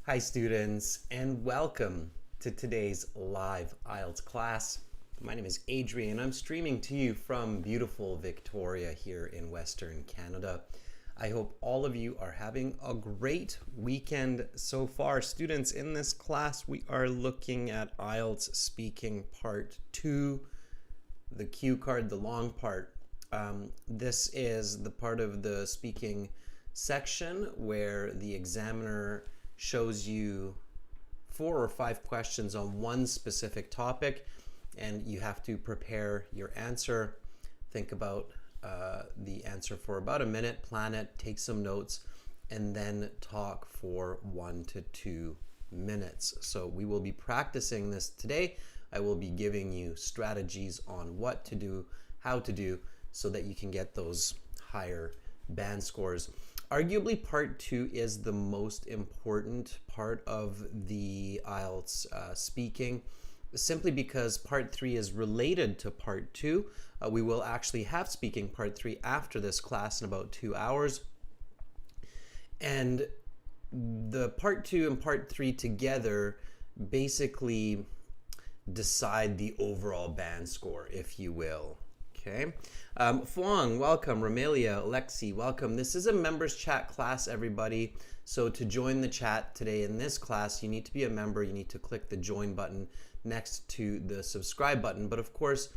Hi students, and welcome to today's live IELTS class. My name is Adrian. I'm streaming to you from beautiful Victoria here in Western Canada. I hope all of you are having a great weekend so far. Students, in this class we are looking at IELTS speaking part 2, the cue card, the long part. This is the part of the speaking section where the examiner shows you 4 or 5 questions on one specific topic, and you have to prepare your answer. Think about the answer for about a minute, plan it, take some notes, and then talk for 1 to 2 minutes. So we will be practicing this today. I will be giving you strategies on what to do, how to do, so that you can get those higher band scores. Arguably, part 2 is the most important part of the IELTS speaking, simply because part 3 is related to part 2. We will actually have speaking part 3 after this class in about 2 hours. And the part 2 and part 3 together basically decide the overall band score, if you will. Okay. Fuang, welcome. Ramelia, Alexi, welcome. This is a members chat class, everybody. So to join the chat today in this class, you need to be a member. You need to click the join button next to the subscribe button. But of course,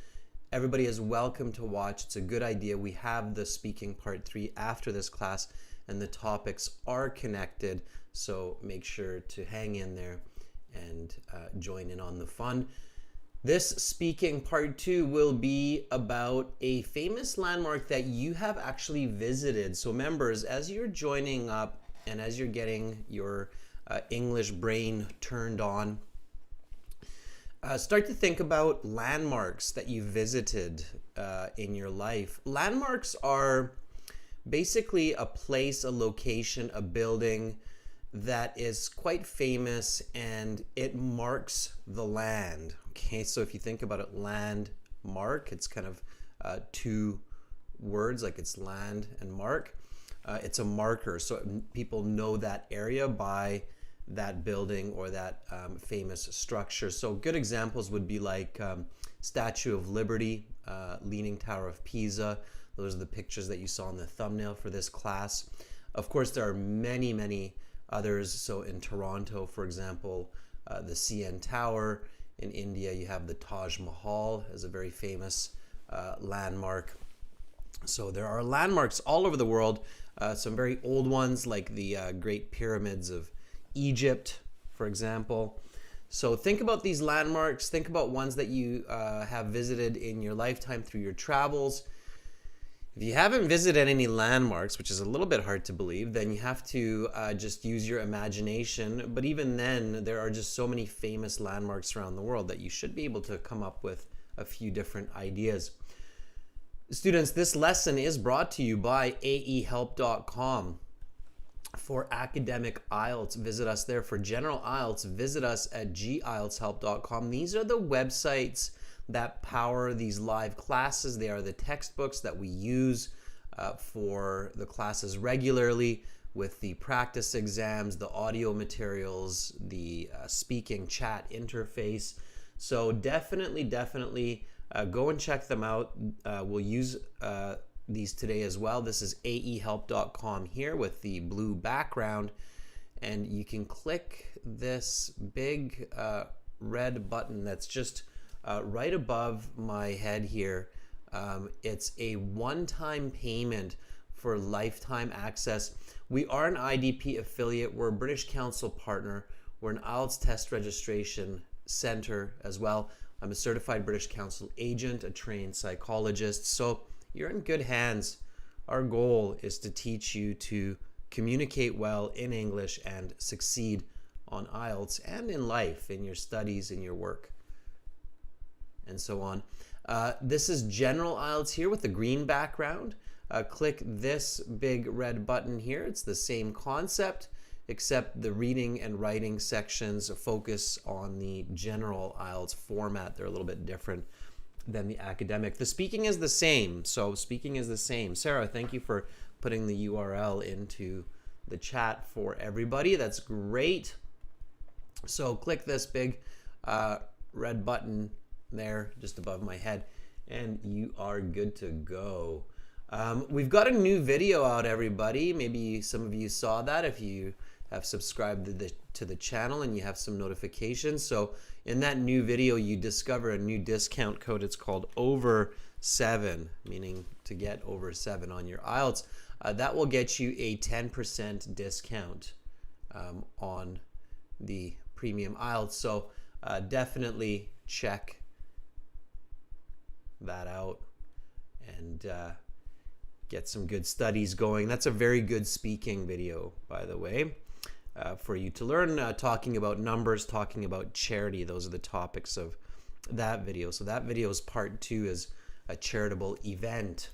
everybody is welcome to watch. It's a good idea. We have the speaking part 3 after this class, and the topics are connected. So make sure to hang in there and join in on the fun. This speaking part 2 will be about a famous landmark that you have actually visited. So members, as you're joining up and as you're getting your English brain turned on, start to think about landmarks that you visited in your life. Landmarks are basically a place, a location, a building that is quite famous, and it marks the land. Okay, so if you think about it, landmark, it's kind of 2 words, like it's land and mark. It's a marker, so people know that area by that building or that famous structure. So good examples would be like Statue of Liberty, Leaning Tower of Pisa. Those are the pictures that you saw in the thumbnail for this class. Of course, there are many, many others. So in Toronto, for example, the CN Tower. In India, you have the Taj Mahal as a very famous landmark. So there are landmarks all over the world. Some very old ones like the Great Pyramids of Egypt, for example. So think about these landmarks. Think about ones that you have visited in your lifetime through your travels. If you haven't visited any landmarks, which is a little bit hard to believe, then you have to just use your imagination. But even then, there are just so many famous landmarks around the world that you should be able to come up with a few different ideas. Students, this lesson is brought to you by aehelp.com. For academic IELTS, visit us there. For general IELTS, visit us at gieltshelp.com. These are the websites that power these live classes. They are the textbooks that we use for the classes regularly, with the practice exams, the audio materials, the speaking chat interface. So definitely go and check them out. We'll use these today as well. This is aehelp.com here with the blue background, and you can click this big red button that's just right above my head here. It's a one-time payment for lifetime access. We are an IDP affiliate. We're a British Council partner. We're an IELTS test registration center as well. I'm a certified British Council agent, a trained psychologist. So you're in good hands. Our goal is to teach you to communicate well in English and succeed on IELTS and in life, in your studies, in your work, and so on. This is general IELTS here with the green background. Click this big red button here. It's the same concept, except the reading and writing sections focus on the general IELTS format. They're a little bit different than the academic. The speaking is the same. So speaking is the same. Sarah, thank you for putting the URL into the chat for everybody. That's great. So click this big red button there just above my head and you are good to go. We've got a new video out, everybody. Maybe some of you saw that if you have subscribed to the channel and you have some notifications. So in that new video, you discover a new discount code. It's called over 7, meaning to get over 7 on your IELTS. That will get you a 10% discount on the premium IELTS. So definitely check that out and get some good studies going. That's a very good speaking video, by the way, for you to learn, talking about numbers, talking about charity. Those are the topics of that video. So that video is part 2, is a charitable event.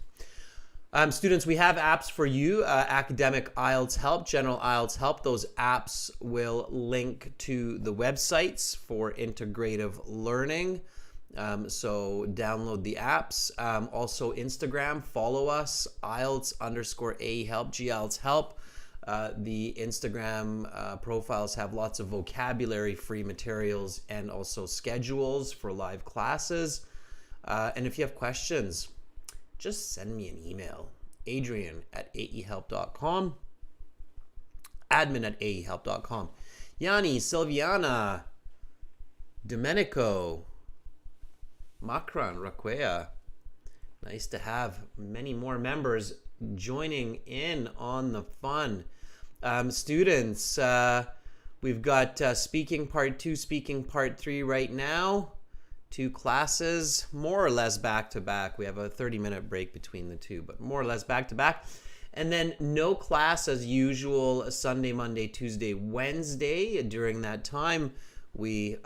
Students, we have apps for you, Academic IELTS Help, General IELTS Help. Those apps will link to the websites for integrative learning. So download the apps. Also Instagram, follow us, IELTS_A Help, GIELTS Help. The Instagram profiles have lots of vocabulary, free materials, and also schedules for live classes. And if you have questions, just send me an email, adrian@aehelp.com, admin@aehelp.com. Yanni, Silviana, Domenico, Macron, Raquea. Nice to have many more members joining in on the fun. Students, we've got speaking part 2, speaking part 3 right now. 2 classes, more or less back to back. We have a 30-minute break between the 2, but more or less back to back. And then no class as usual, Sunday, Monday, Tuesday, Wednesday. During that time, we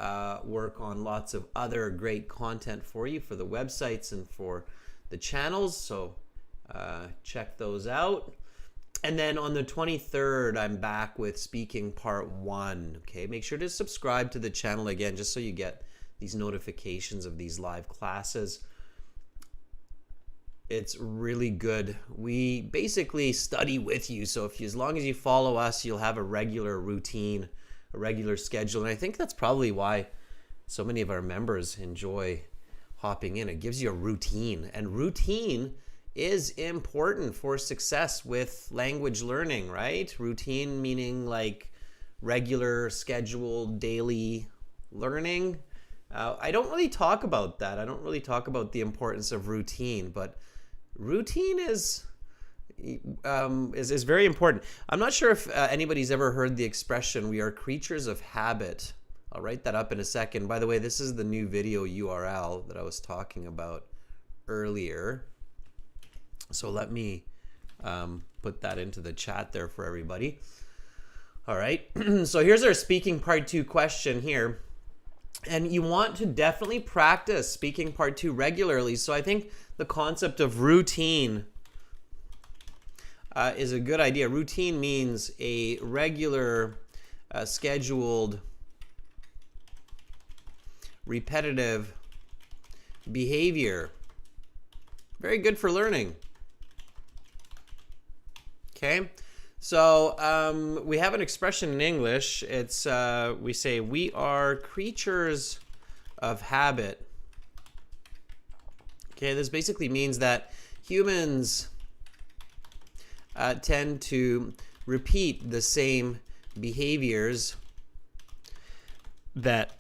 work on lots of other great content for you for the websites and for the channels. So check those out. And then on the 23rd, I'm back with speaking part 1. Okay, make sure to subscribe to the channel again, just so you get these notifications of these live classes. It's really good. We basically study with you. So as long as you follow us, you'll have a regular routine, a regular schedule. And I think that's probably why so many of our members enjoy hopping in. It gives you a routine, and routine is important for success with language learning, right? Routine meaning like regular, scheduled, daily learning. I don't really talk about that. I don't really talk about the importance of routine, but routine is very important. I'm not sure if anybody's ever heard the expression, we are creatures of habit. I'll write that up in a second. By the way, this is the new video URL that I was talking about earlier. So let me put that into the chat there for everybody. All right. So here's our speaking part 2 question here. And you want to definitely practice speaking part 2 regularly. So I think the concept of routine is a good idea. Routine means a regular, scheduled, repetitive behavior. Very good for learning. Okay. So we have an expression in English. It's we say we are creatures of habit. Okay, this basically means that humans tend to repeat the same behaviors that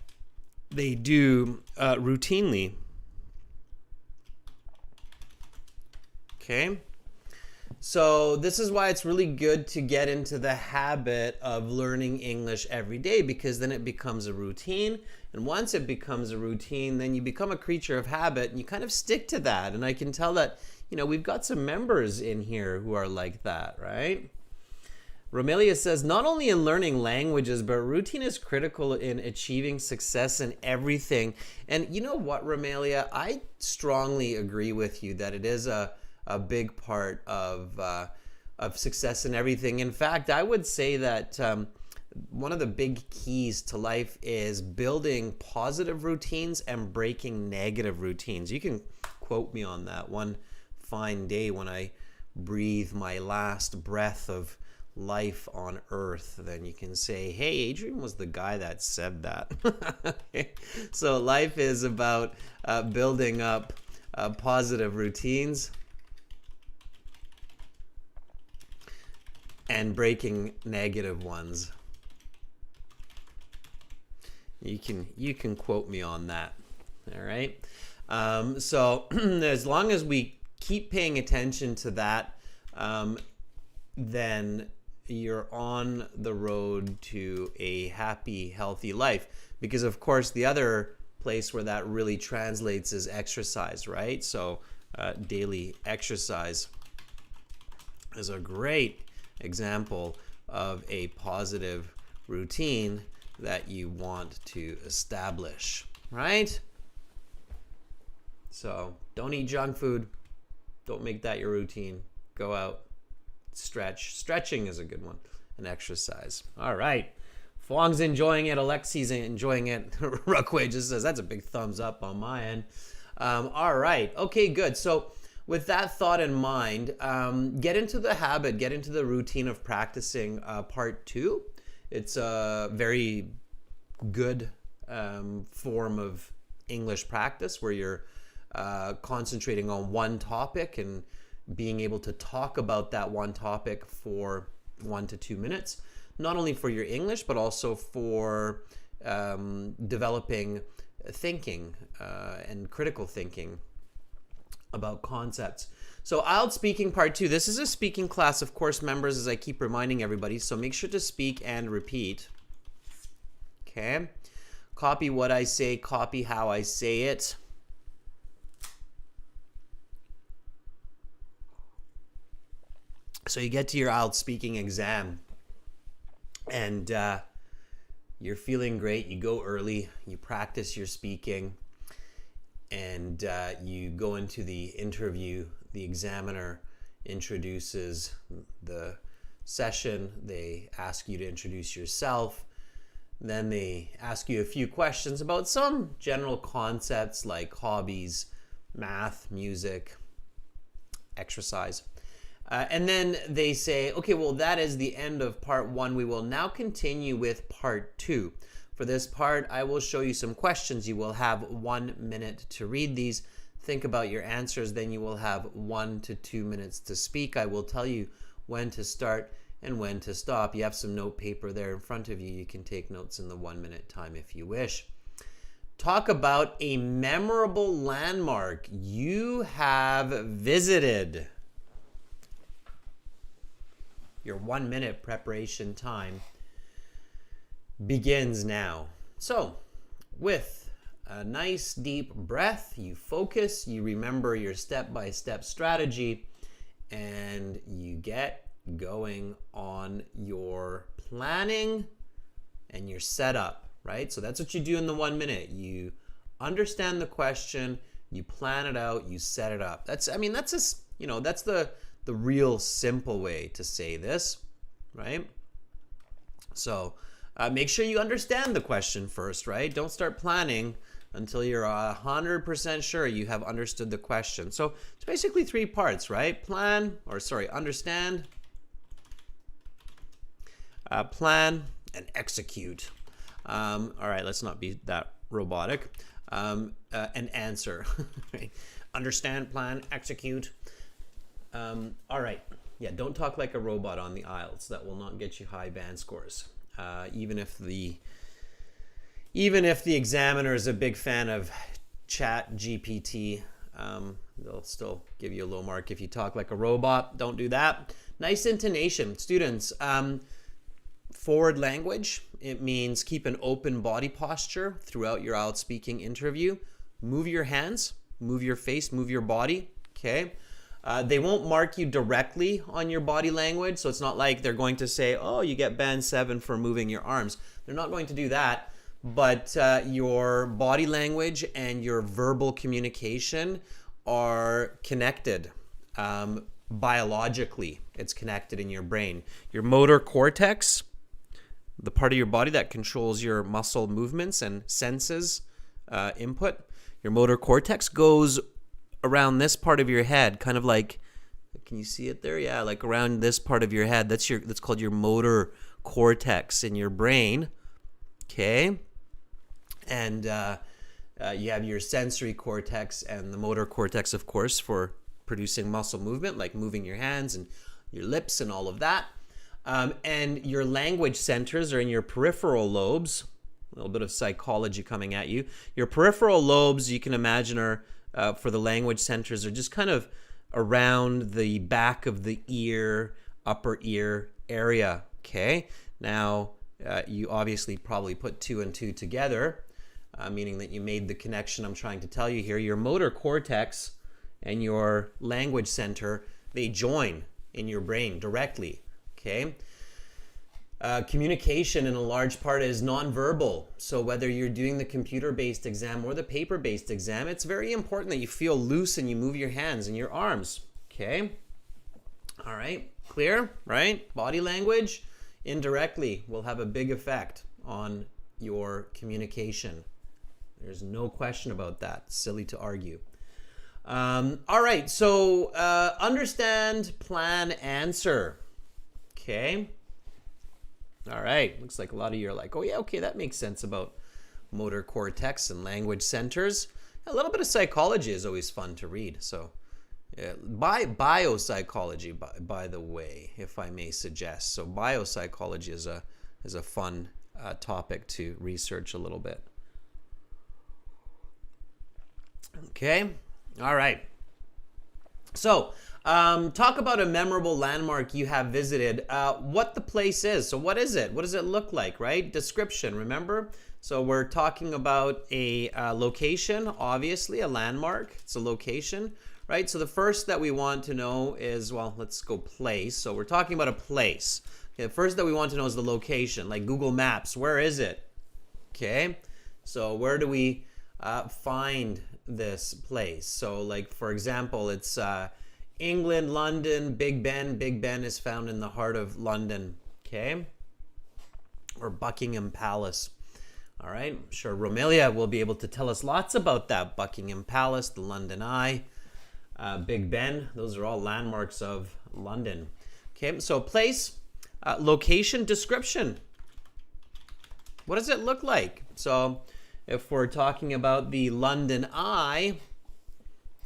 they do routinely. Okay. So this is why it's really good to get into the habit of learning English every day, because then it becomes a routine. And once it becomes a routine, then you become a creature of habit and you kind of stick to that. And I can tell that, you know, we've got some members in here who are like that, right? Romelia says, not only in learning languages, but routine is critical in achieving success in everything. And you know what, Romelia? I strongly agree with you that it is a big part of success in everything. In fact, I would say that one of the big keys to life is building positive routines and breaking negative routines. You can quote me on that one fine day when I breathe my last breath of life on earth, then you can say, hey, Adrian was the guy that said that. Okay. So life is about building up positive routines and breaking negative ones. You can quote me on that. All right. So as long as we keep paying attention to that, then you're on the road to a happy, healthy life. Because of course, the other place where that really translates is exercise, right? So daily exercise is a great example of a positive routine that you want to establish, right? So don't eat junk food. Don't make that your routine. Go out, stretch. Stretching is a good one, and exercise. All right. Fong's enjoying it. Alexi's enjoying it. Ruckway just says, that's a big thumbs up on my end. All right. Okay, good. So with that thought in mind, get into the habit, get into the routine of practicing part 2. It's a very good form of English practice where you're concentrating on one topic and being able to talk about that one topic for 1 to 2 minutes, not only for your English, but also for developing thinking and critical thinking about concepts. So IELTS speaking part 2. This is a speaking class, of course, members, as I keep reminding everybody. So make sure to speak and repeat. Okay. Copy what I say, copy how I say it. So you get to your IELTS speaking exam and you're feeling great. You go early, you practice your speaking, and you go into the interview. The examiner introduces the session. They ask you to introduce yourself. Then they ask you a few questions about some general concepts like hobbies, math, music, exercise. And then they say, okay, well, that is the end of part 1. We will now continue with part 2. For this part, I will show you some questions. You will have 1 minute to read these. Think about your answers. Then you will have 1 to 2 minutes to speak. I will tell you when to start and when to stop. You have some note paper there in front of you. You can take notes in the 1 minute time if you wish. Talk about a memorable landmark you have visited. Your 1 minute preparation time begins now. So, with a nice deep breath, you focus, you remember your step-by-step strategy, and you get going on your planning and your setup, right? So that's what you do in the 1 minute. You understand the question, you plan it out, you set it up. That's the real simple way to say this, right? So make sure you understand the question first, right? Don't start planning until you're 100% sure you have understood the question. So it's basically 3 parts, right? Understand, plan, and execute. All right, let's not be that robotic. And answer. Right? Understand, plan, execute. All right. Yeah, don't talk like a robot on the IELTS. That will not get you high band scores. Even if the examiner is a big fan of Chat GPT, they'll still give you a low mark if you talk like a robot. Don't do that. Nice intonation. Students, forward language. It means keep an open body posture throughout your IELTS speaking interview. Move your hands, move your face, move your body. Okay. They won't mark you directly on your body language, so it's not like they're going to say, oh, you get band 7 for moving your arms. They're not going to do that, but your body language and your verbal communication are connected biologically. It's connected in your brain. Your motor cortex, the part of your body that controls your muscle movements and senses input, your motor cortex goes around this part of your head, kind of like Can you see it there? Yeah, like around this part of your head. That's called your motor cortex in your brain. Okay. And you have your sensory cortex and the motor cortex, of course, for producing muscle movement, like moving your hands and your lips and all of that. And your language centers are in your peripheral lobes. A little bit of psychology coming at you. Your peripheral lobes, you can imagine, are for the language centers, are just kind of around the back of the ear, upper ear area. Okay. Now, you obviously probably put 2 and 2 together, meaning that you made the connection I'm trying to tell you here. Your motor cortex and your language center, they join in your brain directly. Okay. Communication in a large part is nonverbal. So whether you're doing the computer-based exam or the paper-based exam, it's very important that you feel loose and you move your hands and your arms. Okay. All right. Clear, right? Body language indirectly will have a big effect on your communication. There's no question about that. Silly to argue. All right. So understand, plan, answer. Okay. All right. Looks like a lot of you are like, oh yeah, okay, that makes sense about motor cortex and language centers. A little bit of psychology is always fun to read. So biopsychology, by the way, if I may suggest. So biopsychology is a fun topic to research a little bit. Okay. All right. So talk about a memorable landmark you have visited. What the place is. So what is it? What does it look like, right? Description, remember? So we're talking about a location, obviously, a landmark. It's a location, right? So the first that we want to know is, well, let's go place. So we're talking about a place. Okay, the first that we want to know is the location, like Google Maps. Where is it? Okay, so where do we find this place? So like, for example, it's England, London, Big Ben. Big Ben is found in the heart of London, okay? Or Buckingham Palace. All right, I'm sure Romelia will be able to tell us lots about that. Buckingham Palace, the London Eye, Big Ben. Those are all landmarks of London. Okay, so place, location, description. What does it look like? So if we're talking about the London Eye,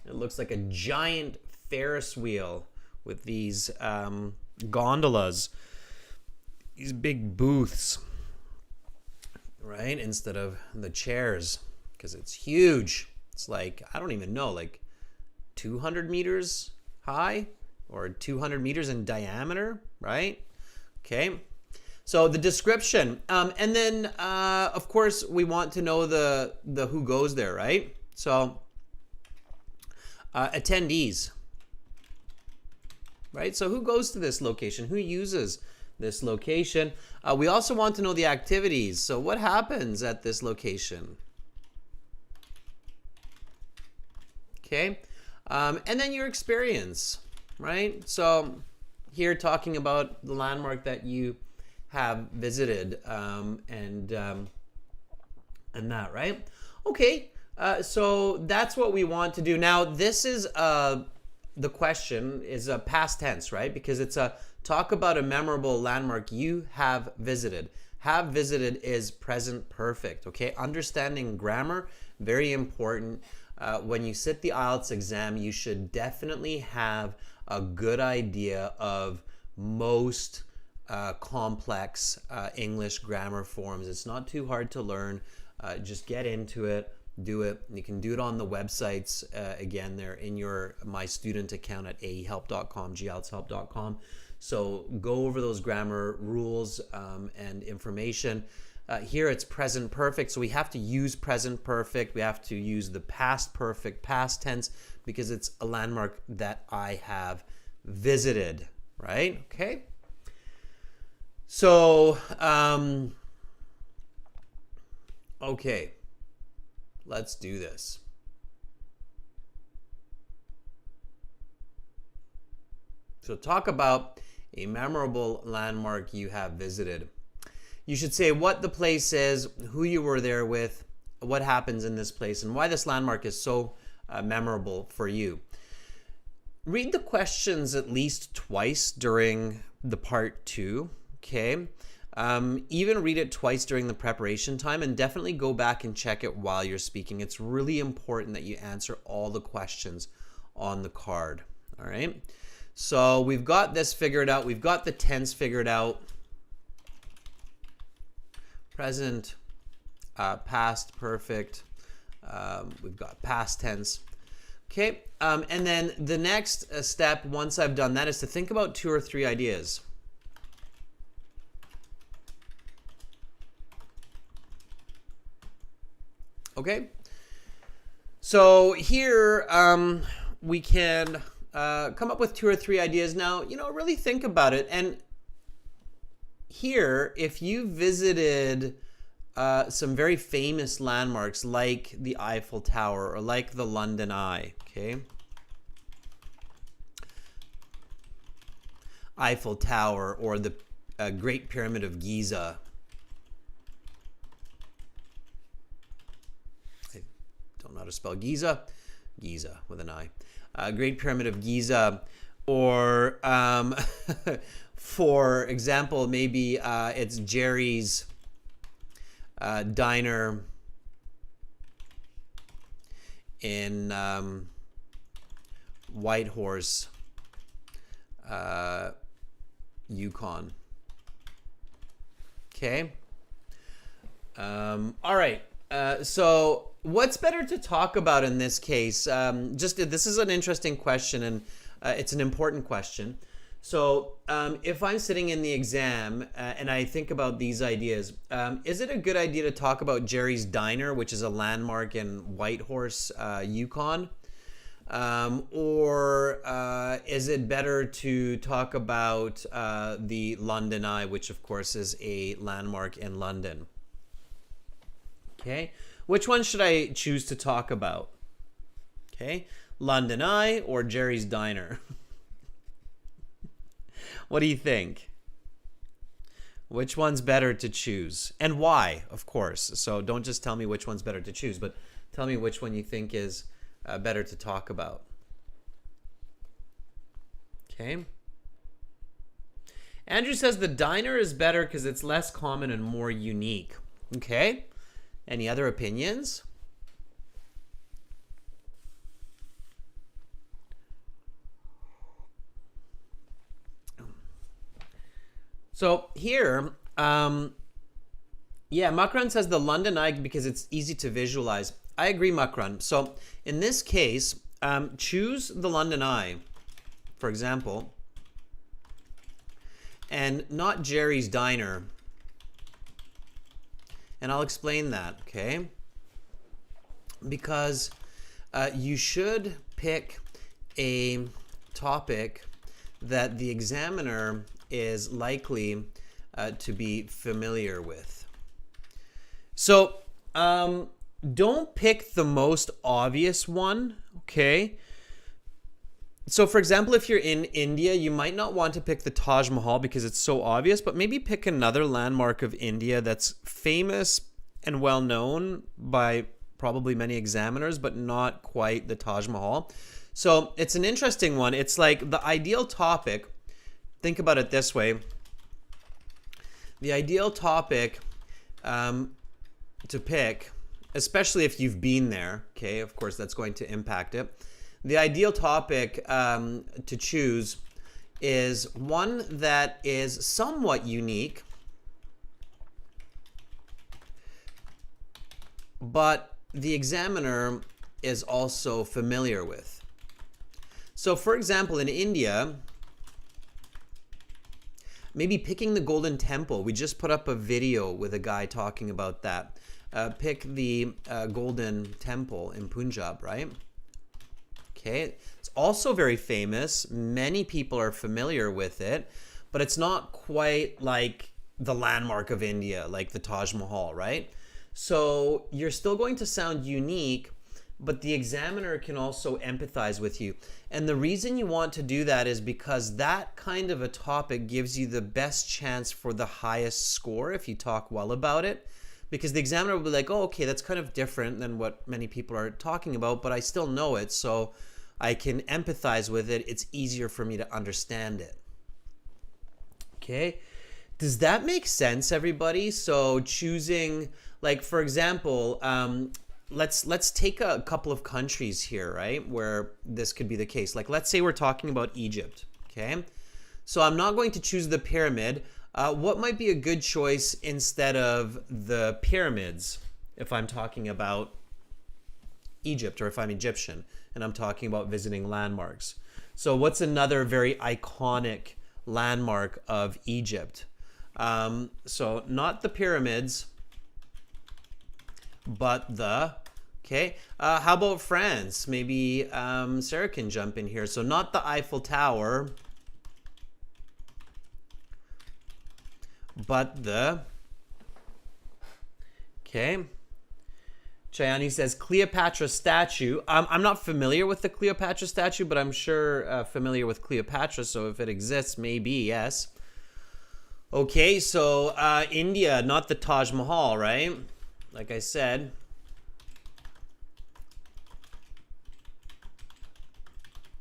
it looks like a giant Ferris wheel with these gondolas, these big booths, right? Instead of the chairs, because it's huge. It's like, I don't even know, like 200 meters high or 200 meters in diameter, right? Okay. So the description, and then of course we want to know the who goes there, right? So attendees, right? So who goes to this location? Who uses this location? We also want to know the activities. So what happens at this location? Okay, and then your experience, right? So here talking about the landmark that you have visited, and that, right? Okay, so that's what we want to do. Now, this is the question is a past tense, right? Because it's a talk about a memorable landmark you have visited. Have visited is present perfect, okay? Understanding grammar, very important. When you sit the IELTS exam, you should definitely have a good idea of most complex English grammar forms. It's not too hard to learn. Just get into it, do it. You can do it on the websites. Again, they're in your My Student account at aehelp.com, gieltshelp.com. So go over those grammar rules and information. Here it's present perfect, so we have to use present perfect. We have to use the past perfect, past tense, because it's a landmark that I have visited, right? Okay. So, okay, let's do this. So talk about a memorable landmark you have visited. You should say what the place is, who you were there with, what happens in this place, and why this landmark is so memorable for you. read the questions at least twice during the part 2, okay? Even read it twice during the preparation time, and definitely go back and check it while you're speaking. It's really important that you answer all the questions on the card, all right? So we've got this figured out. We've got the tense figured out. Present, past perfect. We've got past tense. Okay, and then the next step, once I've done that, is to think about 2 or 3 ideas. Okay, so here we can come up with 2 or 3 ideas. Now, really think about it. And here, if you visited some very famous landmarks like the Eiffel Tower or like the London Eye, okay? Eiffel Tower or the Great Pyramid of Giza. I don't know how to spell Giza. Giza with an I. Great Pyramid of Giza, or for example, maybe it's Jerry's Diner in Whitehorse, Yukon. Okay. All right. So what's better to talk about in this case? This is an interesting question, and it's an important question. So if I'm sitting in the exam and I think about these ideas, is it a good idea to talk about Jerry's Diner, which is a landmark in Whitehorse, Yukon? Or is it better to talk about the London Eye, which of course is a landmark in London? Okay, which one should I choose to talk about? Okay, London Eye or Jerry's Diner? What do you think? Which one's better to choose? And why, of course. So don't just tell me which one's better to choose, but tell me which one you think is better to talk about. Okay. Andrew says the diner is better because it's less common and more unique. Okay. Any other opinions? So here, Makran says the London Eye because it's easy to visualize. I agree, Makran. So in this case, choose the London Eye, for example, and not Jerry's Diner. And I'll explain that, okay? Because you should pick a topic that the examiner is likely to be familiar with. So don't pick the most obvious one, okay? So for example, if you're in India, you might not want to pick the Taj Mahal because it's so obvious, but maybe pick another landmark of India that's famous and well known by probably many examiners, but not quite the Taj Mahal. So it's an interesting one. It's like the ideal topic. Think about it this way. The ideal topic to pick, especially if you've been there, okay, of course that's going to impact it. The ideal topic to choose is one that is somewhat unique, but the examiner is also familiar with. So for example, in India, maybe picking the Golden Temple. We just put up a video with a guy talking about that. Pick the Golden Temple in Punjab, right? Okay, it's also very famous. Many people are familiar with it, but it's not quite like the landmark of India, like the Taj Mahal, right? So you're still going to sound unique, but the examiner can also empathize with you. And the reason you want to do that is because that kind of a topic gives you the best chance for the highest score if you talk well about it. Because the examiner will be like, oh, okay, that's kind of different than what many people are talking about, but I still know it, so I can empathize with it. It's easier for me to understand it. Okay, does that make sense, everybody? So choosing, like, for example, let's take a couple of countries here, right, where this could be the case. Like, let's say we're talking about Egypt. Okay, so I'm not going to choose the pyramid. What might be a good choice instead of the pyramids if I'm talking about Egypt, or if I'm Egyptian and I'm talking about visiting landmarks? So what's another very iconic landmark of Egypt? So not the pyramids, but the, okay, how about France? Maybe Sarah can jump in here. So not the Eiffel Tower, but the, okay, Chayani says Cleopatra statue. I'm not familiar with the Cleopatra statue, but I'm sure familiar with Cleopatra, so if it exists, maybe, yes. Okay, so India, not the Taj Mahal, right? Like I said.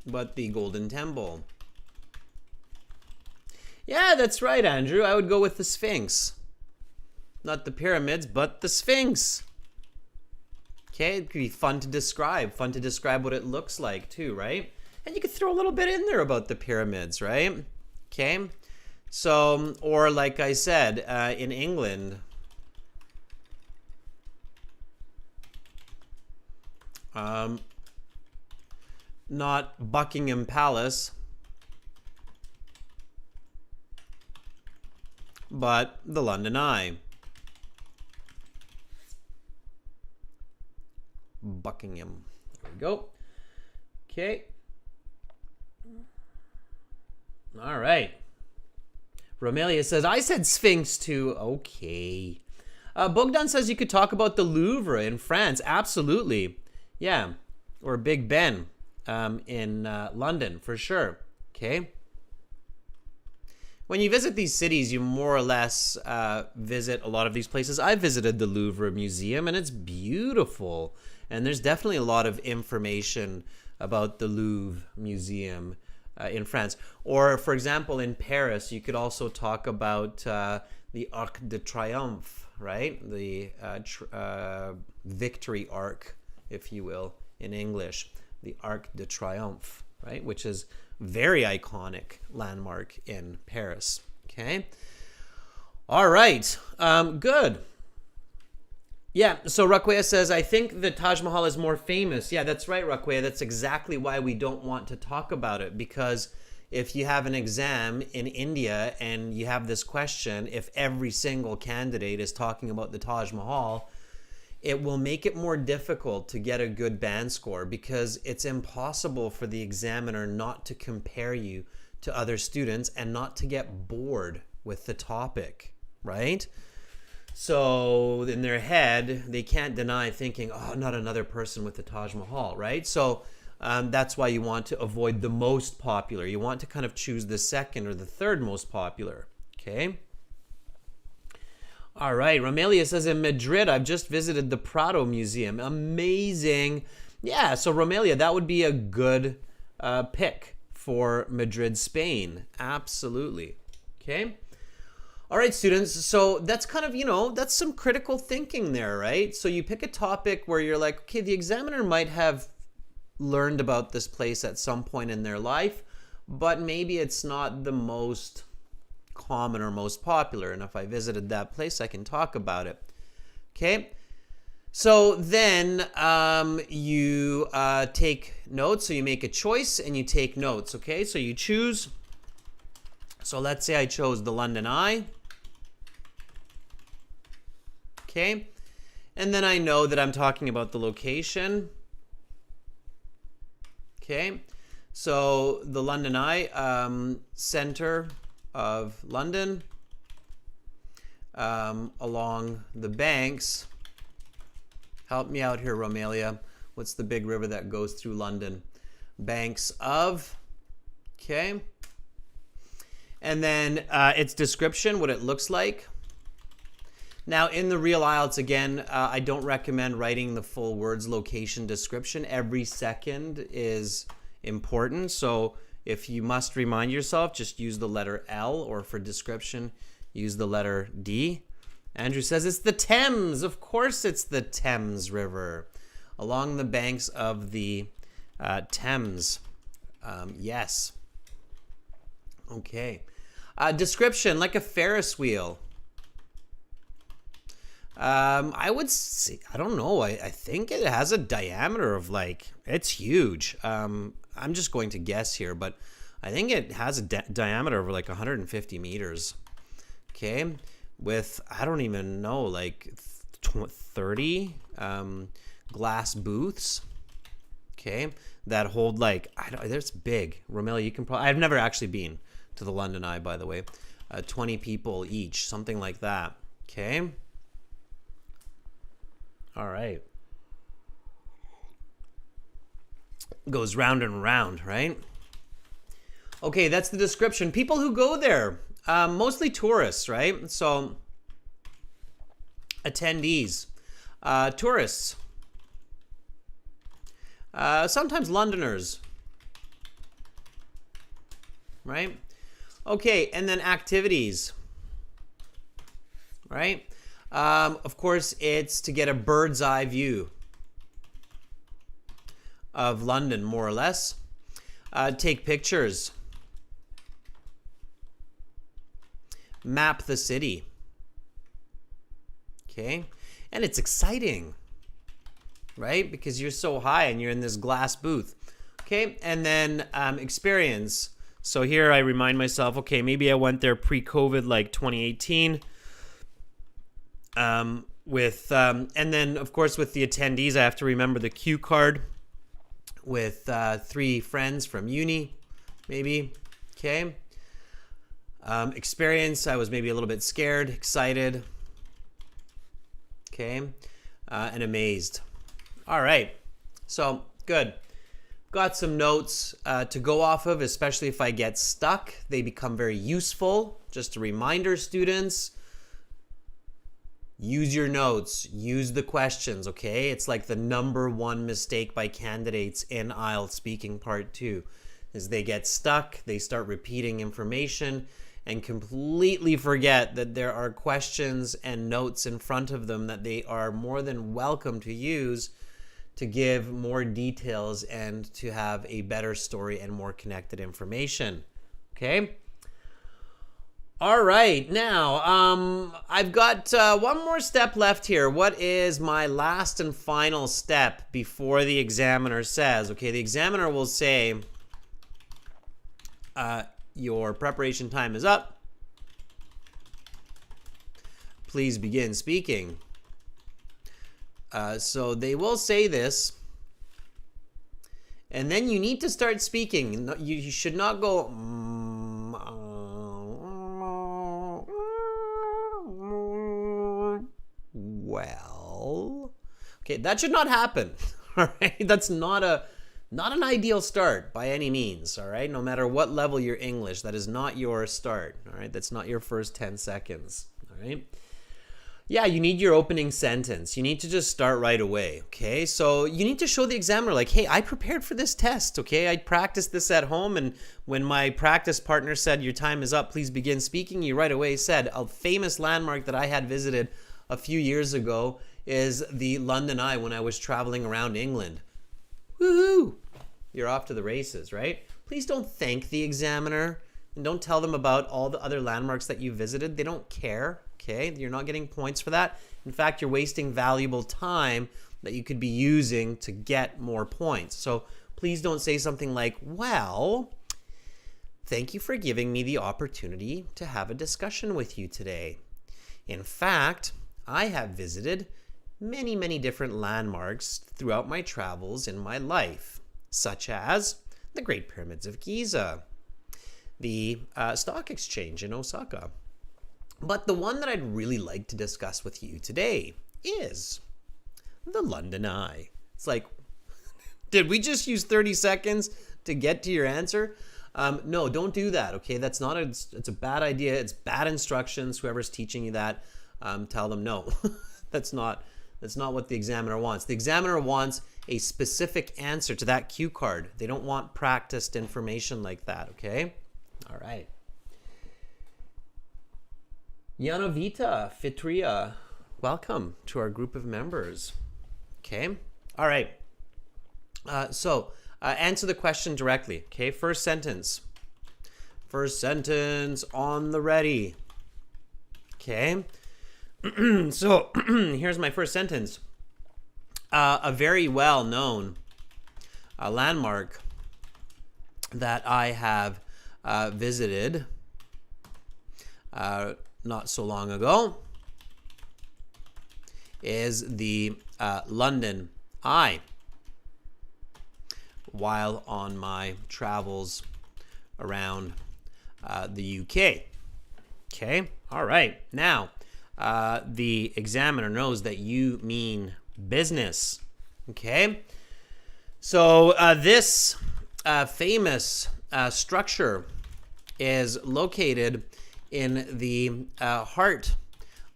But the Golden Temple. Yeah, that's right, Andrew. I would go with the Sphinx. Not the pyramids, but the Sphinx. Okay, it could be fun to describe what it looks like too, right? And you could throw a little bit in there about the pyramids, right? Okay, so, or like I said, in England, not Buckingham Palace, but the London Eye. Buckingham. There we go. Okay. All right. Romelia says, I said Sphinx too. Okay. Bogdan says you could talk about the Louvre in France. Absolutely. Yeah. Or Big Ben in London, for sure. Okay. When you visit these cities, you more or less visit a lot of these places. I visited the Louvre Museum, and it's beautiful. And there's definitely a lot of information about the Louvre Museum in France. Or, for example, in Paris, you could also talk about the Arc de Triomphe, right? The victory arc, if you will, in English. The Arc de Triomphe, right? Which is very iconic landmark in Paris. Okay. All right. Good. Yeah, so Raquea says, I think the Taj Mahal is more famous. Yeah, that's right, Raquea. That's exactly why we don't want to talk about it, because if you have an exam in India and you have this question, if every single candidate is talking about the Taj Mahal, it will make it more difficult to get a good band score, because it's impossible for the examiner not to compare you to other students and not to get bored with the topic, right? So in their head, they can't deny thinking, oh, not another person with the Taj Mahal, right? So that's why you want to avoid the most popular. You want to kind of choose the second or the third most popular, okay? All right, Romelia says, in Madrid, I've just visited the Prado Museum. Amazing. Yeah, so Romelia, that would be a good pick for Madrid, Spain. Absolutely. Okay. All right, students, so that's kind of, that's some critical thinking there, right? So you pick a topic where you're like, okay, the examiner might have learned about this place at some point in their life, but maybe it's not the most common or most popular. And if I visited that place, I can talk about it. Okay, so then you take notes. So you make a choice and you take notes. Okay, so you choose. So let's say I chose the London Eye. Okay, and then I know that I'm talking about the location. Okay, so the London Eye, center of London, along the banks. Help me out here, Romelia. What's the big river that goes through London? Banks of, okay. And then its description, what it looks like. Now, in the real IELTS, again, I don't recommend writing the full words location description. Every second is important. So if you must remind yourself, just use the letter L, or for description, use the letter D. Andrew says it's the Thames. Of course it's the Thames River. Along the banks of the Thames. Yes. Okay. Description, like a Ferris wheel. I would say, I don't know. I think it has a diameter of it's huge. I'm just going to guess here, but I think it has a diameter of 150 meters. Okay. With, I don't even know, 30 glass booths. Okay. That hold that's big. Romelia, you can probably, I've never actually been to the London Eye, by the way. 20 people each, something like that. Okay. All right. Goes round and round, right? Okay, that's the description. People who go there, mostly tourists, right? So, attendees, tourists, sometimes Londoners, right? Okay, and then activities, right? Of course, it's to get a bird's eye view of London, more or less. Take pictures. Map the city. Okay? And it's exciting, right? Because you're so high and you're in this glass booth. Okay? And then experience. So here I remind myself, okay, maybe I went there pre-COVID, 2018. And then of course with the attendees, I have to remember the cue card with 3 friends from uni, maybe. Okay. Experience, I was maybe a little bit scared, excited. Okay. And amazed. All right. So good. Got some notes to go off of, especially if I get stuck. They become very useful. Just a reminder, students. Use your notes, use the questions, okay? It's like the number one mistake by candidates in IELTS speaking part 2 is they get stuck, they start repeating information and completely forget that there are questions and notes in front of them that they are more than welcome to use to give more details and to have a better story and more connected information, okay? All right, now I've got one more step left here. What is my last and final step before the examiner says? Okay, the examiner will say, your preparation time is up. Please begin speaking. So they will say this, and then you need to start speaking. You should not go, well, okay, that should not happen. All right, that's not an ideal start by any means. All right, no matter what level your English, that is not your start. All right, that's not your first 10 seconds. All right, yeah, you need your opening sentence. You need to just start right away. Okay, so you need to show the examiner hey, I prepared for this test. Okay, I practiced this at home, and when my practice partner said your time is up, please begin speaking, you right away said a famous landmark that I had visited a few years ago is the London Eye when I was traveling around England. Woohoo! You're off to the races, right? Please don't thank the examiner and don't tell them about all the other landmarks that you visited. They don't care, okay? You're not getting points for that. In fact, you're wasting valuable time that you could be using to get more points. So please don't say something like, well, thank you for giving me the opportunity to have a discussion with you today. In fact, I have visited many, many different landmarks throughout my travels in my life, such as the Great Pyramids of Giza, the Stock Exchange in Osaka. But the one that I'd really like to discuss with you today is the London Eye. It's like, did we just use 30 seconds to get to your answer? No, don't do that, okay? That's not it's a bad idea. It's bad instructions. Whoever's teaching you that, tell them no. That's not That's not what the examiner wants. The examiner wants a specific answer to that cue card. They don't want practiced information like that, okay? All right. Yanovita Fitria, welcome to our group of members. Okay, all right. Answer the question directly. Okay, first sentence. First sentence on the ready. Okay, so here's my first sentence. A very well-known landmark that I have visited not so long ago is the London Eye while on my travels around the UK. Okay, all right. Now, the examiner knows that you mean business. Okay, so this famous structure is located in the heart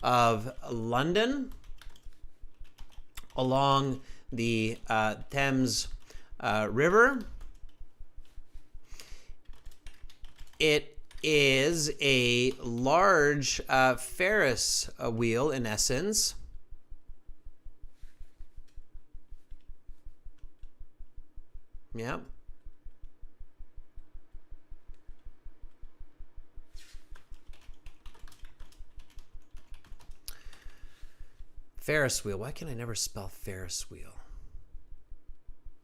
of London along the Thames River. It is a large Ferris wheel in essence. Yeah. Ferris wheel. Why can I never spell Ferris wheel?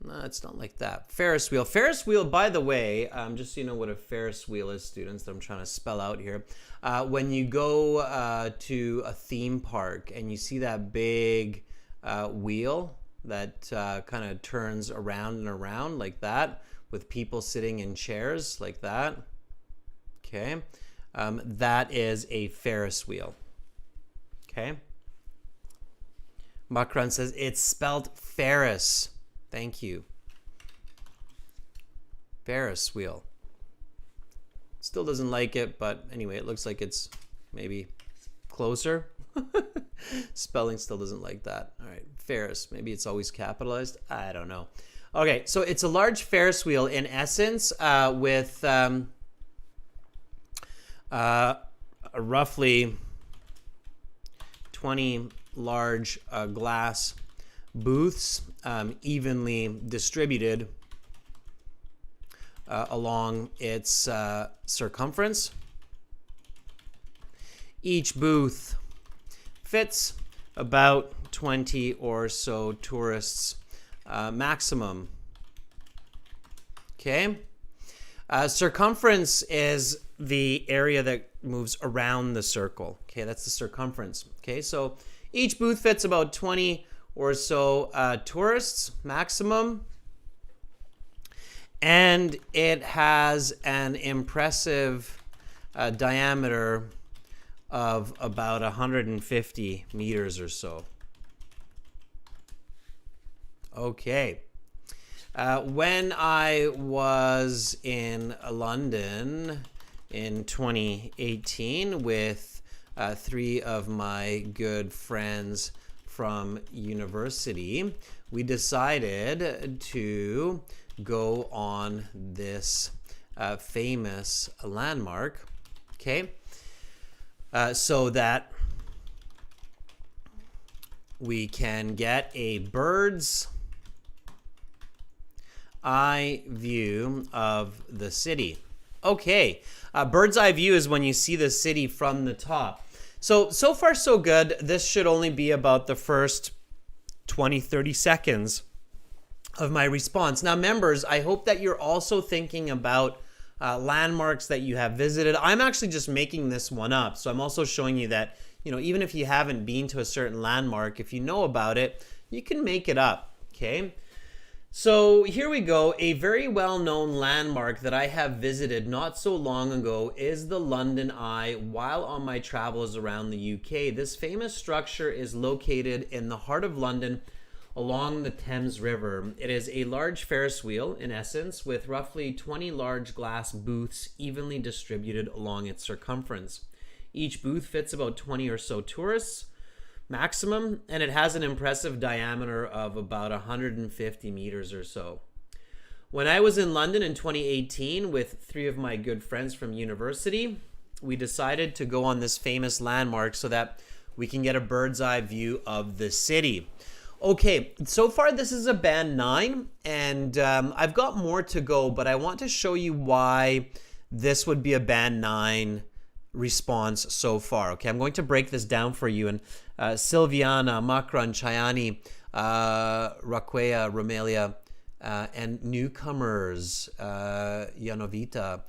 No, it's not like that. Ferris wheel. Ferris wheel, by the way, just so you know what a Ferris wheel is, students, that I'm trying to spell out here. When you go to a theme park and you see that big wheel that kind of turns around and around like that with people sitting in chairs like that. Okay. That is a Ferris wheel. Okay. Makran says it's spelled Ferris. Thank you. Ferris wheel. Still doesn't like it, but anyway, it looks like it's maybe closer. Spelling still doesn't like that. All right, Ferris. Maybe it's always capitalized. I don't know. Okay, so it's a large Ferris wheel in essence with roughly 20 large glass booths evenly distributed along its circumference. Each booth fits about 20 or so tourists maximum. Okay. Circumference is the area that moves around the circle. Okay, that's the circumference. Okay, so each booth fits about 20 or so tourists maximum, and it has an impressive diameter of about 150 meters or so. Okay. When I was in London in 2018 with 3 of my good friends from university, we decided to go on this famous landmark, okay, so that we can get a bird's eye view of the city. Okay, bird's eye view is when you see the city from the top. So far so good. This should only be about the first 20-30 seconds of my response. Now, members, I hope that you're also thinking about landmarks that you have visited. I'm actually just making this one up. So I'm also showing you that, you know, even if you haven't been to a certain landmark, if you know about it, you can make it up, okay? So here we go. A very well-known landmark that I have visited not so long ago is the London Eye while on my travels around the UK. This famous structure is located in the heart of London along the Thames River. It is a large Ferris wheel, in essence, with roughly 20 large glass booths evenly distributed along its circumference. Each booth fits about 20 or so tourists maximum, and it has an impressive diameter of about 150 meters or so. When I was in London in 2018 with 3 of my good friends from university, we decided to go on this famous landmark so that we can get a bird's eye view of the city. Okay, so far this is a band 9, and I've got more to go, but I want to show you why this would be a band 9 response so far. Okay, I'm going to break this down for you. And Silviana, Makran, Chayani, Raquea, Romelia, and newcomers, Yanovita,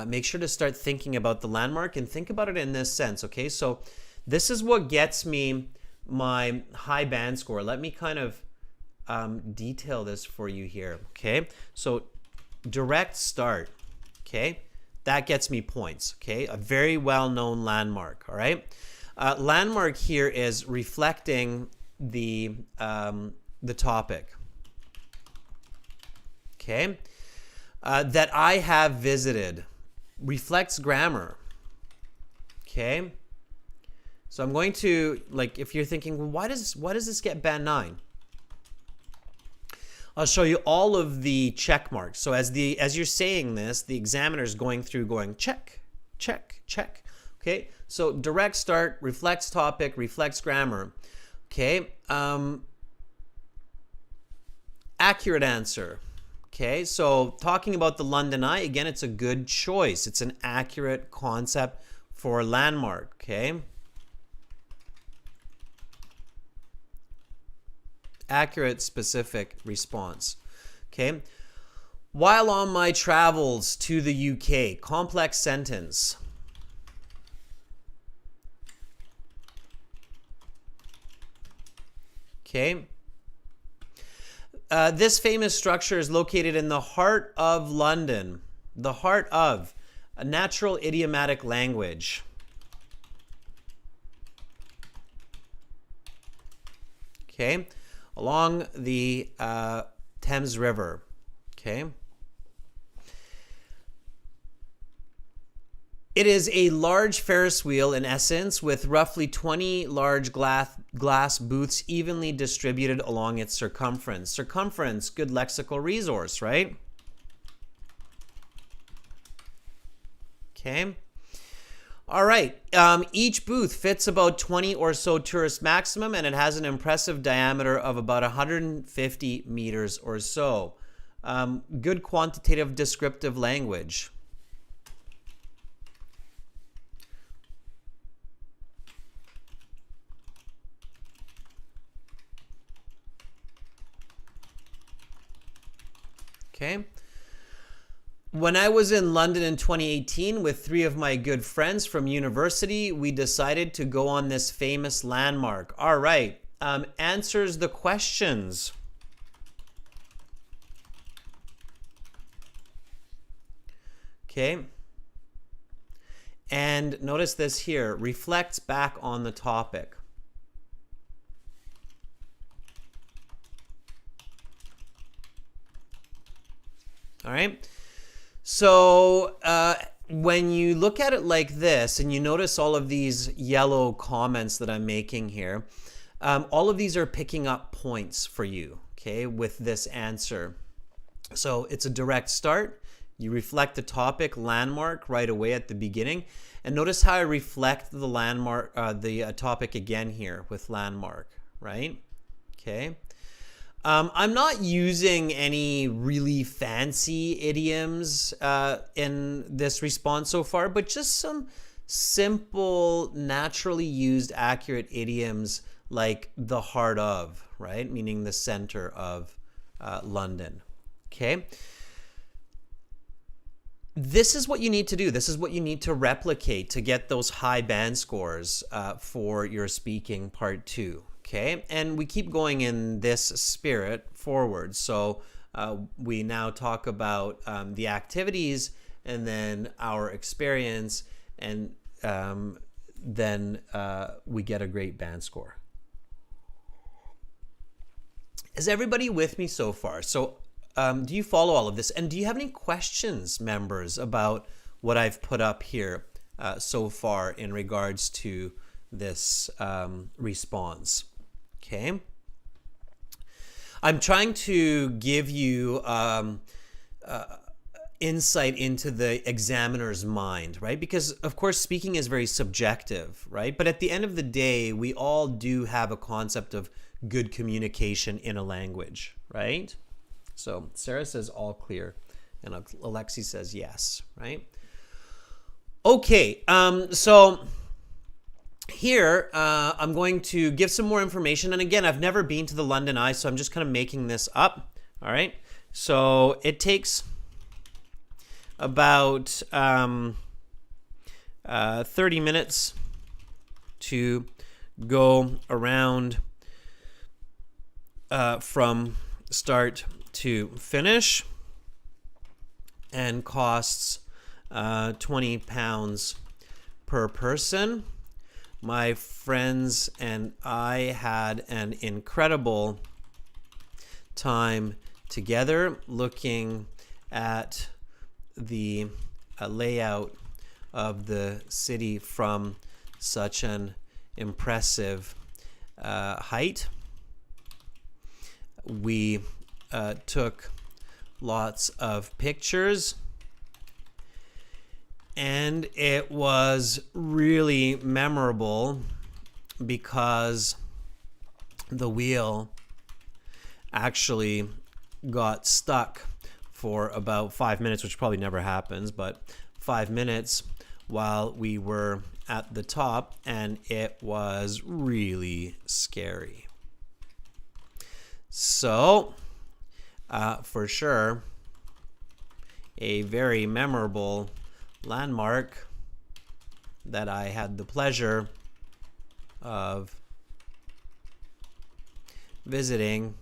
make sure to start thinking about the landmark and think about it in this sense. Okay, so this is what gets me my high band score. Let me kind of detail this for you here. Okay, so direct start. Okay, that gets me points. Okay, a very well-known landmark. All right, landmark here is reflecting the topic. Okay, that I have visited. Reflects grammar. Okay, so I'm going to, like, if you're thinking, well, why does this get band 9? I'll show you all of the check marks. So as you're saying this, the examiner is going through, going check, check, check. Okay, so direct start, reflects topic, reflects grammar. Okay, accurate answer. Okay, so talking about the London Eye, again, it's a good choice. It's an accurate concept for landmark. Okay, accurate, specific response. Okay, while on my travels to the UK, complex sentence. Okay, this famous structure is located in the heart of London. The heart of a natural idiomatic language. Okay, along the Thames River. Okay, it is a large Ferris wheel in essence, with roughly 20 large glass booths evenly distributed along its circumference. Circumference, good lexical resource, right? Okay. All right. Each booth fits about 20 or so tourist maximum, and it has an impressive diameter of about 150 meters or so. Good quantitative descriptive language. Okay. When I was in London in 2018 with 3 of my good friends from university, we decided to go on this famous landmark. All right. Answers the questions. Okay. And notice this here, reflects back on the topic. All right. So when you look at it like this and you notice all of these yellow comments that I'm making here, all of these are picking up points for you, okay, with this answer. So it's a direct start. You reflect the topic landmark right away at the beginning. And notice how I reflect the landmark, the topic again here with landmark, right? Okay. I'm not using any really fancy idioms in this response so far, but just some simple, naturally used, accurate idioms like the heart of, right? Meaning the center of London. Okay. This is what you need to do. This is what you need to replicate to get those high band scores for your speaking part 2. Okay, and we keep going in this spirit forward. So we now talk about the activities and then our experience, and then we get a great band score. Is everybody with me so far? So do you follow all of this? And do you have any questions, members, about what I've put up here so far in regards to this response. Okay. I'm trying to give you insight into the examiner's mind, right? Because, of course, speaking is very subjective, right? But at the end of the day, we all do have a concept of good communication in a language, right? So Sarah says all clear, and Alexi says yes, right? Okay, so here I'm going to give some more information. And again, I've never been to the London Eye, so I'm just kind of making this up, all right? So it takes about 30 minutes to go around from start to finish, and costs £20 per person. My friends and I had an incredible time together looking at the layout of the city from such an impressive height. We took lots of pictures, and it was really memorable because the wheel actually got stuck for about 5 minutes, which probably never happens, but 5 minutes while we were at the top, and it was really scary. So, for sure, a very memorable landmark that I had the pleasure of visiting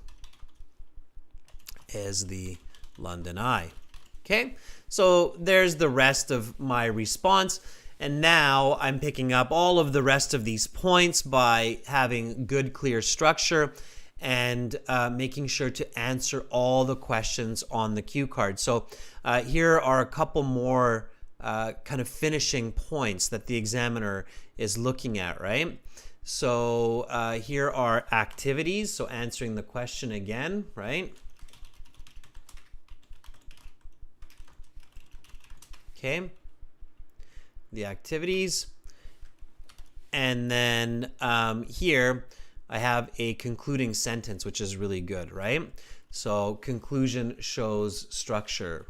is the London Eye. Okay, so there's the rest of my response. And now I'm picking up all of the rest of these points by having good, clear structure and making sure to answer all the questions on the cue card. So here are a couple more kind of finishing points that the examiner is looking at, right? So here are activities, so answering the question again, right? Okay, the activities. And then here I have a concluding sentence, which is really good, right? So conclusion shows structure.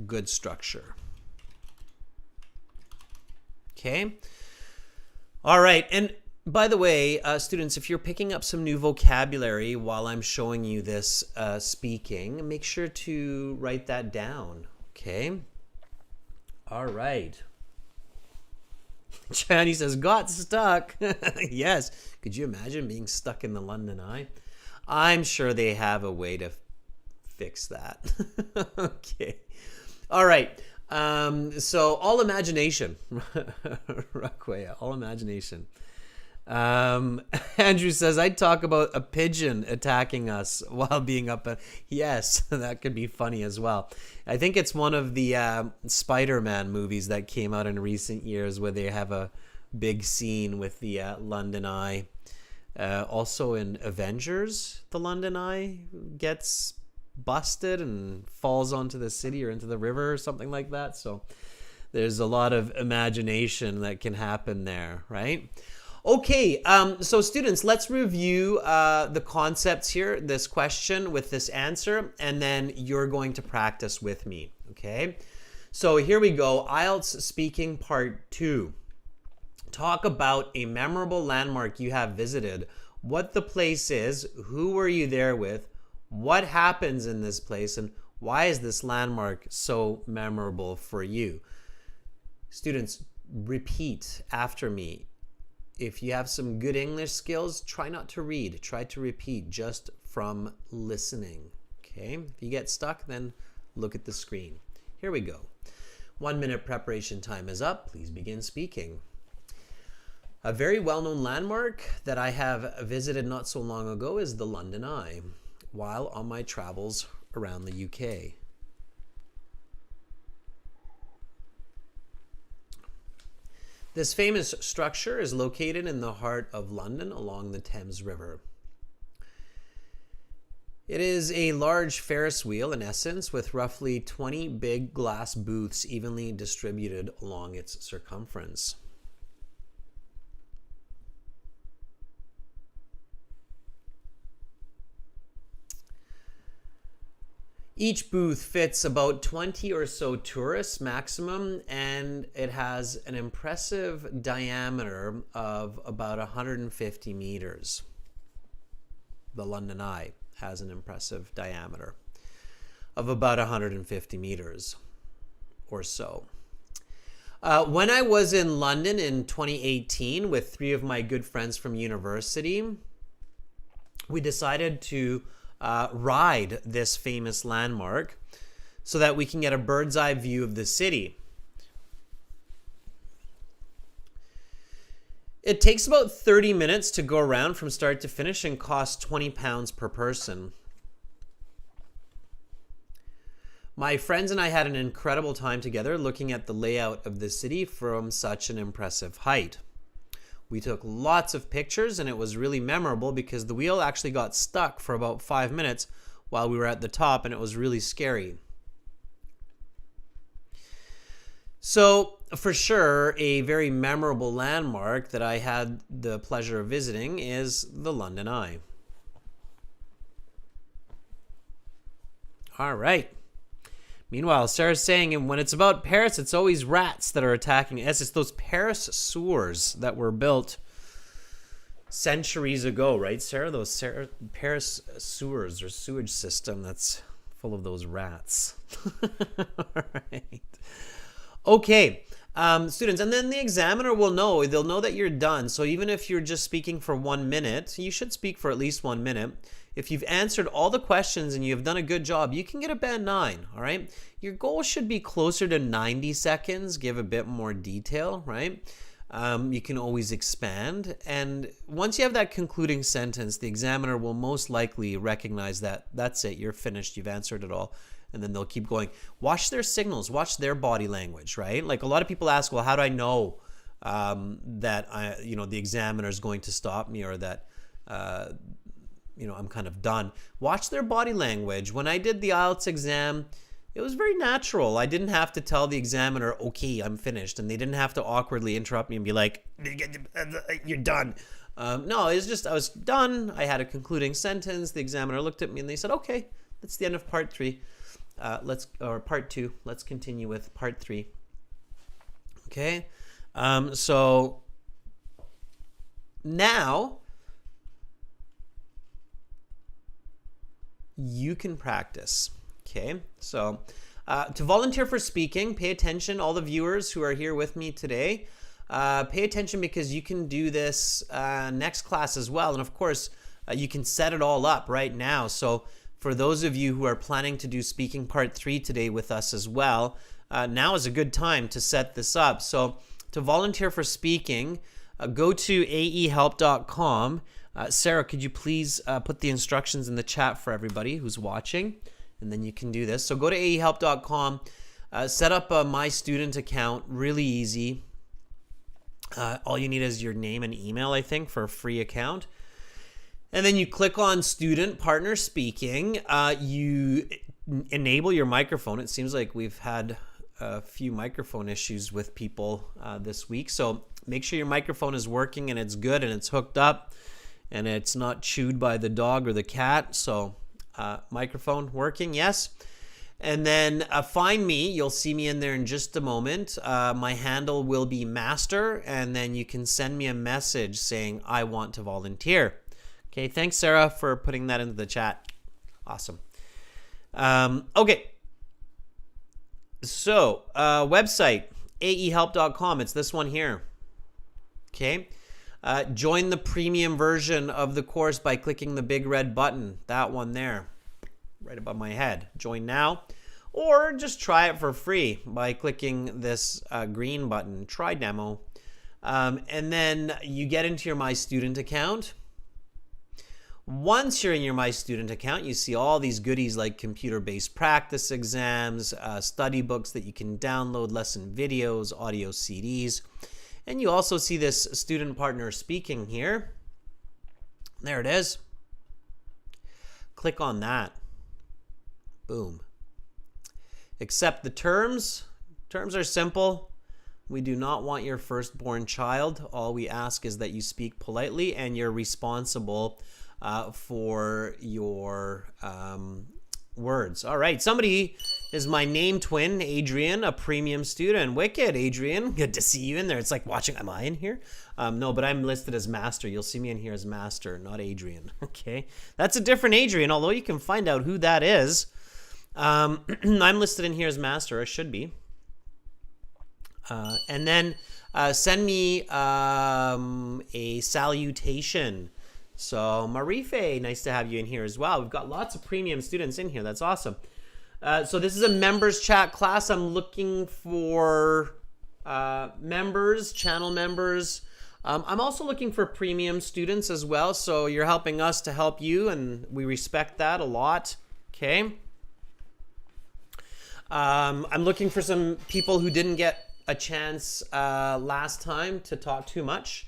Good structure. Okay. All right. And by the way, students, if you're picking up some new vocabulary while I'm showing you this speaking, make sure to write that down. Okay. All right. Chani says, got stuck. Yes. Could you imagine being stuck in the London Eye? I'm sure they have a way to fix that. Okay. All right. So all imagination. Rakwea, all imagination. Andrew says, I'd talk about a pigeon attacking us while being up. Yes, that could be funny as well. I think it's one of the Spider-Man movies that came out in recent years where they have a big scene with the London Eye. Also in Avengers, the London Eye gets busted and falls onto the city or into the river or something like that. So there's a lot of imagination that can happen there, right? Okay, so students, let's review the concepts here, this question with this answer, and then you're going to practice with me, okay? So here we go, IELTS speaking part 2. Talk about a memorable landmark you have visited, what the place is, who were you there with, what happens in this place, and why is this landmark so memorable for you? Students, repeat after me. If you have some good English skills, try not to read. Try to repeat just from listening. Okay? If you get stuck, then look at the screen. Here we go. 1 minute preparation time is up. Please begin speaking. A very well-known landmark that I have visited not so long ago is the London Eye while on my travels around the UK. This famous structure is located in the heart of London along the Thames River. It is a large Ferris wheel, in essence, with roughly 20 big glass booths evenly distributed along its circumference. Each booth fits about 20 or so tourists maximum, and it has an impressive diameter of about 150 meters. The London Eye has an impressive diameter of about 150 meters or so. When I was in London in 2018 with 3 of my good friends from university, we decided to ride this famous landmark so that we can get a bird's eye view of the city. It takes about 30 minutes to go around from start to finish and costs £20 per person. My friends and I had an incredible time together looking at the layout of the city from such an impressive height. We took lots of pictures, and it was really memorable because the wheel actually got stuck for about 5 minutes while we were at the top, and it was really scary. So, for sure, a very memorable landmark that I had the pleasure of visiting is the London Eye. All right. Meanwhile, Sarah's saying, and when it's about Paris, it's always rats that are attacking. Yes, it's those Paris sewers that were built centuries ago, right, Sarah? Those Paris sewers or sewage system that's full of those rats. All right. Okay, students, and then the examiner will know. They'll know that you're done. So even if you're just speaking for 1 minute, you should speak for at least 1 minute. If you've answered all the questions and you've done a good job, you can get a band 9, all right? Your goal should be closer to 90 seconds, give a bit more detail, right? You can always expand. And once you have that concluding sentence, the examiner will most likely recognize that that's it, you're finished, you've answered it all. And then they'll keep going. Watch their signals, watch their body language, right? Like a lot of people ask, well, how do I know that the examiner is going to stop me or that I'm kind of done? Watch their body language. When I did the IELTS exam, it was very natural. I didn't have to tell the examiner, okay, I'm finished. And they didn't have to awkwardly interrupt me and be like, you're done. No, it was just, I was done. I had a concluding sentence. The examiner looked at me and they said, okay, that's the end of part 3. Part 2. Let's continue with part 3. Okay. So now you can practice. Okay. So to volunteer for speaking, pay attention, all the viewers who are here with me today. Pay attention because you can do this next class as well. And of course, you can set it all up right now. So for those of you who are planning to do speaking part 3 today with us as well, now is a good time to set this up. So to volunteer for speaking, go to aehelp.com. Sarah, could you please put the instructions in the chat for everybody who's watching? And then you can do this. So go to aehelp.com, set up a My Student account, really easy. All you need is your name and email, I think, for a free account. And then you click on Student Partner Speaking. You enable your microphone. It seems like we've had a few microphone issues with people this week. So make sure your microphone is working and it's good and it's hooked up and it's not chewed by the dog or the cat. So microphone working, yes. And then find me. You'll see me in there in just a moment. My handle will be Master, and then you can send me a message saying, I want to volunteer. Okay, thanks, Sarah, for putting that into the chat. Awesome. Okay. So, website, aehelp.com. It's this one here. Okay. Join the premium version of the course by clicking the big red button. That one there, right above my head. Join now. Or just try it for free by clicking this green button, try demo. And then you get into your My Student account. Once you're in your My Student account, you see all these goodies like computer-based practice exams, study books that you can download, lesson videos, audio CDs. And you also see this student partner speaking here. There it is. Click on that. Boom. Accept the terms. Terms are simple. We do not want your firstborn child. All we ask is that you speak politely and you're responsible for your words. All right, somebody is my name twin, Adrian, a premium student. Wicked, Adrian. Good to see you in there. It's like watching, am I in here? No, but I'm listed as master. You'll see me in here as master, not Adrian. Okay, that's a different Adrian, although you can find out who that is. I'm listed in here as master, I should be. And then send me a salutation. So Marife, nice to have you in here as well. We've got lots of premium students in here. That's awesome. So this is a members chat class. I'm looking for members, channel members. I'm also looking for premium students as well. So you're helping us to help you, and we respect that a lot. Okay. I'm looking for some people who didn't get a chance last time to talk too much.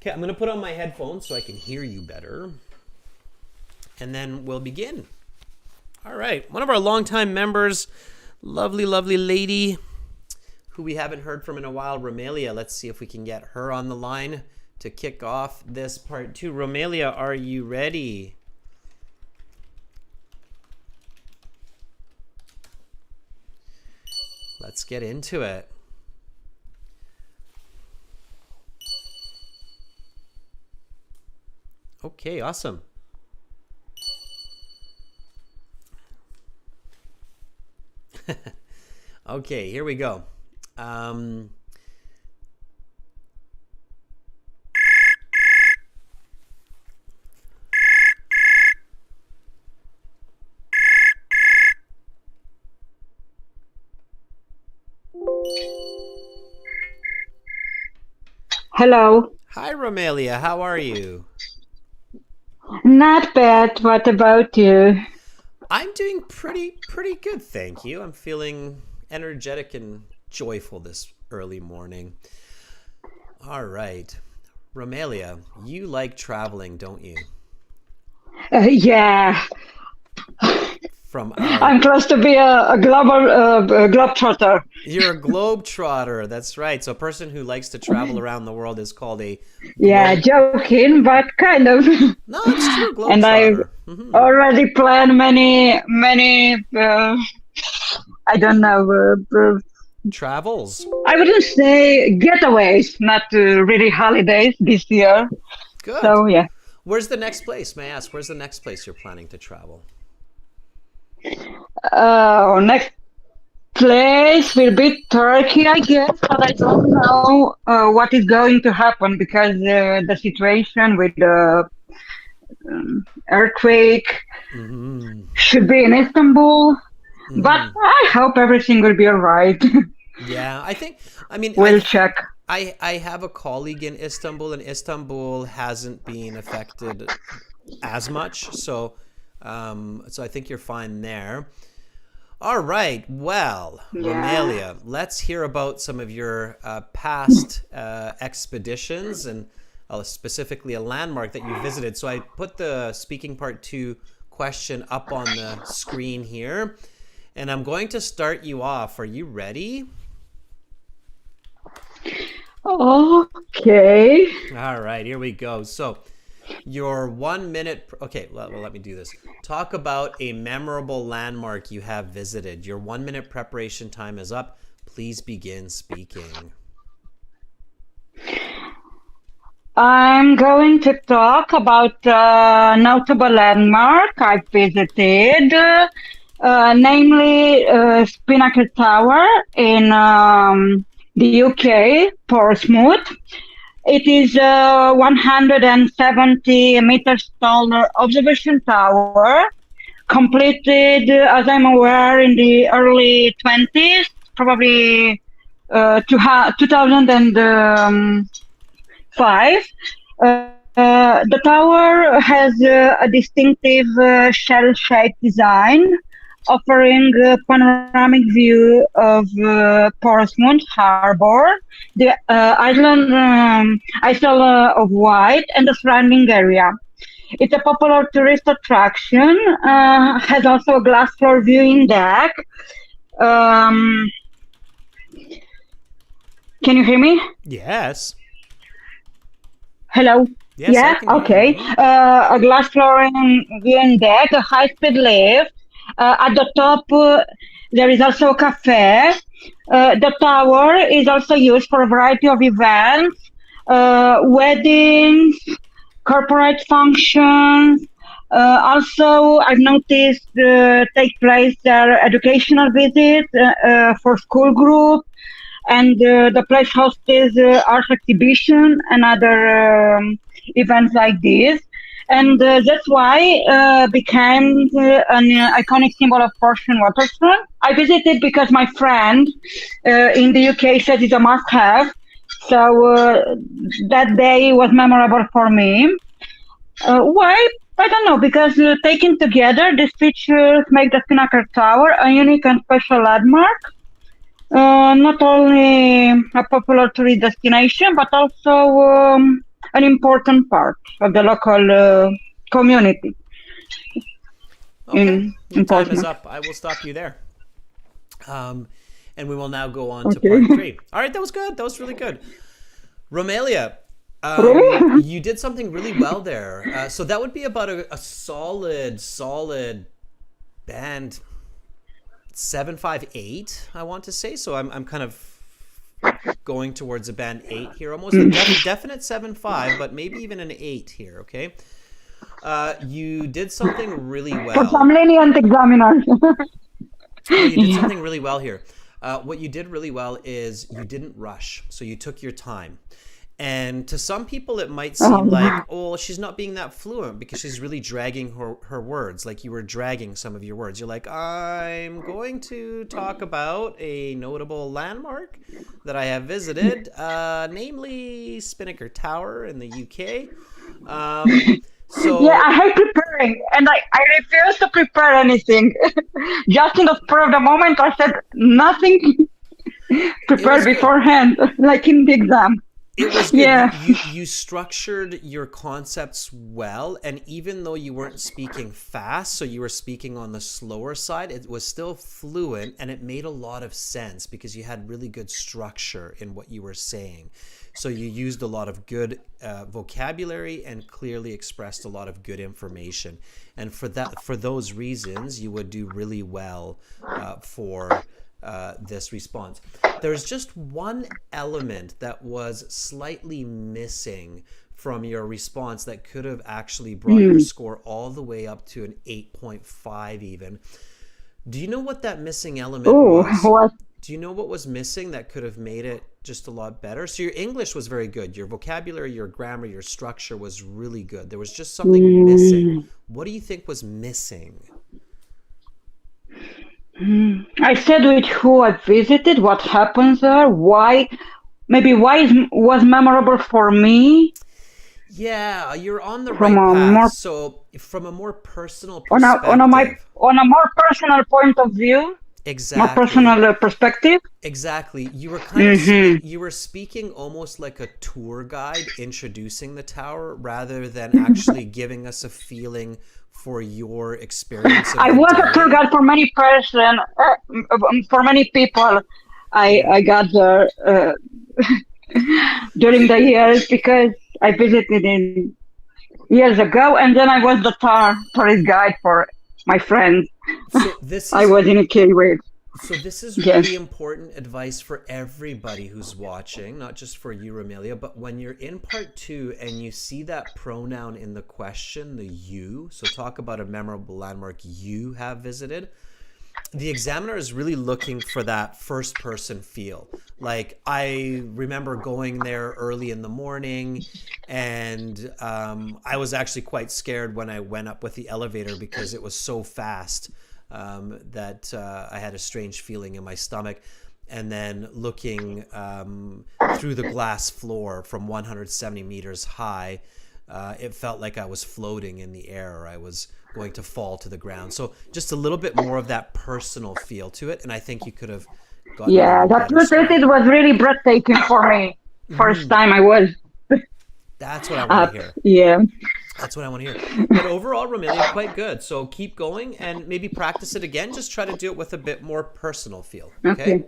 Okay, I'm going to put on my headphones so I can hear you better. And then we'll begin. All right. One of our longtime members, lovely, lovely lady who we haven't heard from in a while, Romelia. Let's see if we can get her on the line to kick off this part 2. Romelia, are you ready? Let's get into it. Okay, awesome. Okay, here we go. Hello. Hi, Romelia. How are you? Not bad. What about you? I'm doing pretty good, thank you. I'm feeling energetic and joyful this early morning. All right. Romelia, you like traveling, don't you? Yeah. I'm close to be a global globetrotter. You're a globetrotter, that's right. So a person who likes to travel around the world is called a... Yeah, joking, but kind of. No, it's true, globetrotter. And I've already planned many, I don't know... travels. I wouldn't say getaways, not really holidays this year. Good. So, yeah. Where's the next place, may I ask? Where's the next place you're planning to travel? Next place will be Turkey, I guess, but I don't know what is going to happen because the situation with the earthquake should be in Istanbul. But I hope everything will be all right. Yeah, I mean, we'll check. I have a colleague in Istanbul, and Istanbul hasn't been affected as much, so I think you're fine there. All right, well, Romelia, let's hear about some of your past expeditions, and specifically a landmark that you visited. So I put the speaking part 2 question up on the screen here, and I'm going to start you off. Are you ready? Okay. All right, here we go. So your 1 minute, okay, well, let me do this. Talk about a memorable landmark you have visited. Your 1 minute preparation time is up. Please begin speaking. I'm going to talk about a notable landmark I visited, namely Spinnaker Tower in the UK, Portsmouth. It is a 170 meters tall observation tower, completed, as I'm aware, in the early 20s, probably 2005. The tower has a distinctive shell-shaped design, offering a panoramic view of Portsmouth Harbour, the Isle of Wight, and the surrounding area. It's a popular tourist attraction. Has also a glass floor viewing deck. Um, can you hear me? Yes. Hello. Yes, I Yeah. can hear Okay. you. A glass flooring viewing deck, a high-speed lift. At the top, there is also a cafe. The tower is also used for a variety of events, weddings, corporate functions. Also, I've noticed take place there educational visits for school groups, and the place hosts art exhibition and other events like this. And that's why became an iconic symbol of Portian waterfront. I visited because my friend in the UK said it's a must-have. So that day was memorable for me. Why? I don't know, because taken together, these features make the Spinnaker Tower a unique and special landmark. Not only a popular tourist destination, but also an important part of the local community Okay, your in time is Portsmouth. up. I will stop you there. Um, and we will now go on to Okay. part three. All right, that was good. That was really good. Romelia, Really? you did something really well there. So that would be about a solid band 758, I want to say. So I'm kind of going towards a band 8 here, almost a definite 7.5, but maybe even an 8 here. Okay. You did something really For some well. lenient examiners. No, you did Yeah. something really well here. What you did really well is you didn't rush, so you took your time. And to some people, it might seem like, Um, oh, she's not being that fluent because she's really dragging her words, like you were dragging some of your words. You're like, I'm going to talk about a notable landmark that I have visited, namely Spinnaker Tower in the UK. yeah, So I hate preparing, and I refuse to prepare anything. Just in the spur of the moment, I said nothing it prepared was good. beforehand, like in the exam. It was good. You, Yeah. you you structured your concepts well, and even though you weren't speaking fast, so you were speaking on the slower side, it was still fluent and it made a lot of sense because you had really good structure in what you were saying. So you used a lot of good vocabulary and clearly expressed a lot of good information. And for those reasons, you would do really well for this response. There's just one element that was slightly missing from your response that could have actually brought your Mm. score all the way up to an 8.5 even. Do you know what that missing element Oh, was? what? Do you know what was missing that could have made it just a lot better? So your English was very good. Your vocabulary, your grammar, your structure was really good. There was just something missing. Mm. What do you think was missing? I said with who I visited, what happens there, why, maybe why was memorable for me Yeah, you're on the from right a path. more So, from a more personal on perspective, a more personal point of view, more exactly. personal perspective. Exactly. You were kind of Hmm. you were speaking almost like a tour guide introducing the tower rather than actually giving us a feeling for your experience of I the was a tour day. guide for many for many people. I got there during the years because I visited in years ago, and then I was the tourist guide for my friends. So this I is was in a K with. So this is Yes. really important advice for everybody who's watching, not just for you, Romelia, but when you're in part 2 and you see that pronoun in the question, the you, so talk about a memorable landmark you have visited, the examiner is really looking for that first person feel. Like, I remember going there early in the morning, and I was actually quite scared when I went up with the elevator because it was so fast that I had a strange feeling in my stomach. And then looking through the glass floor from 170 meters high, it felt like I was floating in the air or I was going to fall to the ground. So just a little bit more of that personal feel to it. And I think you could have gotten an Yeah, even that better was it. score. It was really breathtaking for me. First time I was That's what I want to up. hear. Yeah. That's what I want to hear. But overall, Romelia, quite good. So keep going and maybe practice it again. Just try to do it with a bit more personal feel. Okay? Okay.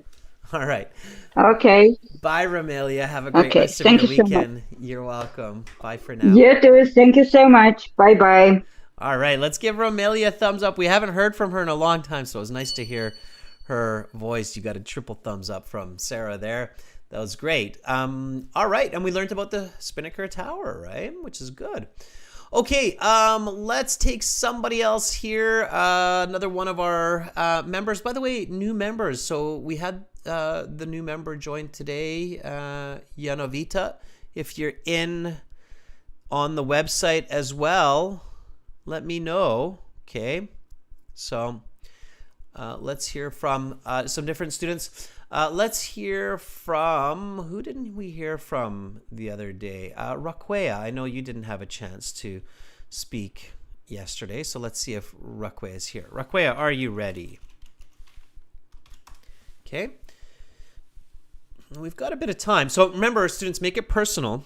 All right. Okay. Bye, Romelia. Have a great Okay. rest of Thank your you so much. weekend. You're welcome. Bye for now. You too. Thank you so much. Bye bye. All right. Let's give Romelia a thumbs up. We haven't heard from her in a long time, so it was nice to hear her voice. You got a triple thumbs up from Sarah there. That was great. All right. And we learned about the Spinnaker Tower, right? Which is good. Okay, let's take somebody else here. Another one of our members. By the way, new members. So we had the new member join today, Yanovita. If you're in on the website as well, let me know. Okay, so let's hear from some different students. Let's hear from, who didn't we hear from the other day? Raquea, I know you didn't have a chance to speak yesterday, so let's see if Raquea is here. Raquea, are you ready? Okay. We've got a bit of time. So remember, students, make it personal.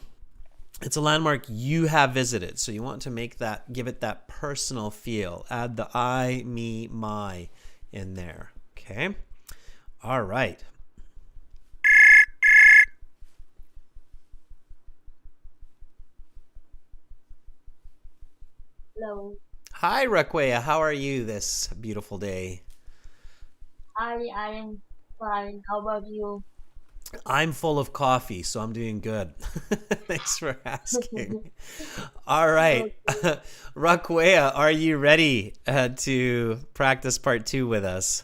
It's a landmark you have visited, so you want to make that, give it that personal feel. Add the I, me, my in there. Okay. All right. Hello. Hi, Raquea. How are you this beautiful day? I am fine. How about you? I'm full of coffee, so I'm doing good. Thanks for asking. All right. Okay. Raquea, are you ready to practice part 2 with us?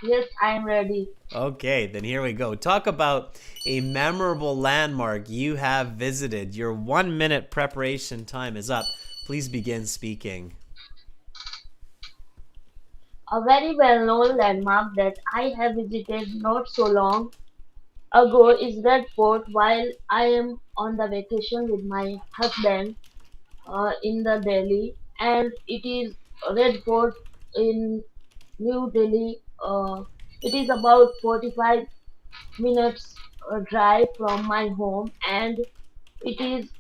Yes, I am ready. Okay, then here we go. Talk about a memorable landmark you have visited. Your 1 minute preparation time is up. Please begin speaking. A very well-known landmark that I have visited not so long ago is Red Fort while I am on the vacation with my husband in the Delhi, and it is Red Fort in New Delhi. It is about 45 minutes drive from my home, and it is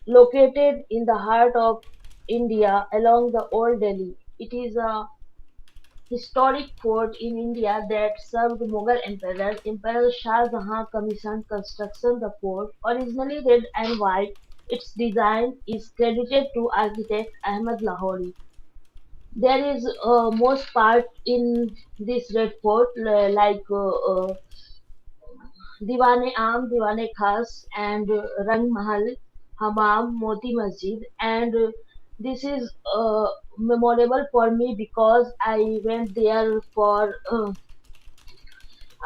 located in the heart of India along the Old Delhi. It is a historic fort in India that served Mughal Emperor. Emperor Shah Jahan commissioned construction the fort. Originally red and white, its design is credited to architect Ahmad Lahori. There is most part in this red fort like Diwan-e-Aam, Diwan-e-Khas, and Rang Mahal, Hammam, Moti Masjid, and this is memorable for me because I went there for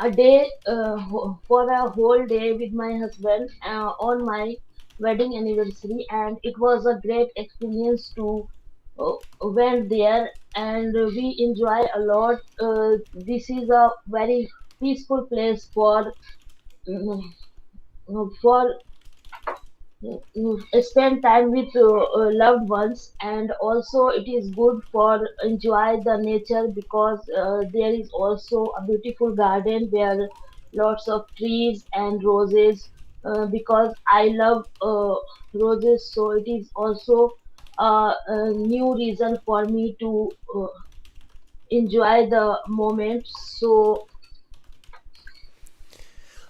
a day, for a whole day with my husband on my wedding anniversary, and it was a great experience to went there, and we enjoy a lot. This is a very peaceful place mm, for spend time with loved ones, and also it is good for enjoy the nature because there is also a beautiful garden where lots of trees and roses, because I love roses, so it is also a new reason for me to enjoy the moment. So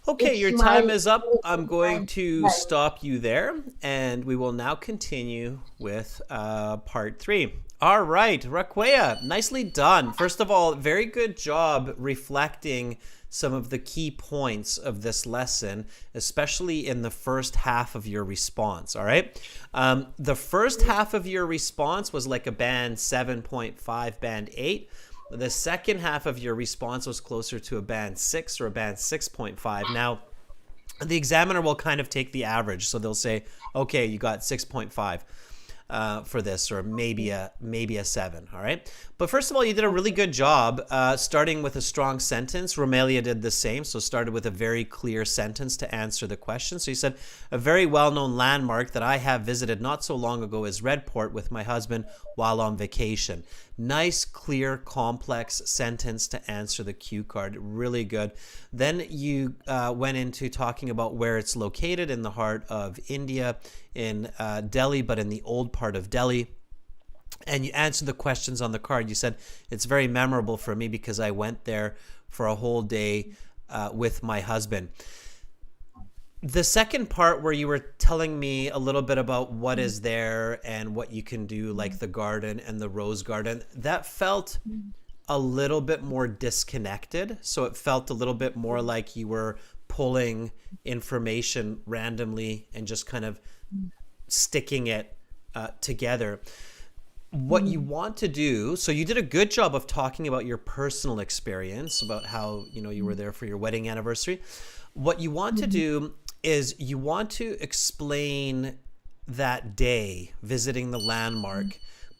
Okay, it's your time my is up. I'm going time. to stop you there, and we will now continue with part 3. All right, Raquea, nicely done. First of all, very good job reflecting some of the key points of this lesson, especially in the first half of your response. All right, the first half of your response was like a band 7.5, band 8. The second half of your response was closer to a band 6 or a band 6.5. Now, the examiner will kind of take the average. So they'll say, okay, you got 6.5. for this, or maybe a 7. All right. But first of all, you did a really good job starting with a strong sentence. Romelia did the same. So started with a very clear sentence to answer the question. So you said, a very well-known landmark that I have visited not so long ago is Redport with my husband while on vacation. Nice, clear, complex sentence to answer the cue card. Really good. Then you went into talking about where it's located in the heart of India, in Delhi, but in the old part of Delhi. And you answered the questions on the card. You said, it's very memorable for me because I went there for a whole day with my husband. The second part where you were telling me a little bit about what is there and what you can do, like the garden and the rose garden, that felt a little bit more disconnected. So it felt a little bit more like you were pulling information randomly and just kind of sticking it together. What you want to do, so you did a good job of talking about your personal experience, about how, you were there for your wedding anniversary. What you want to do is you want to explain that day visiting the landmark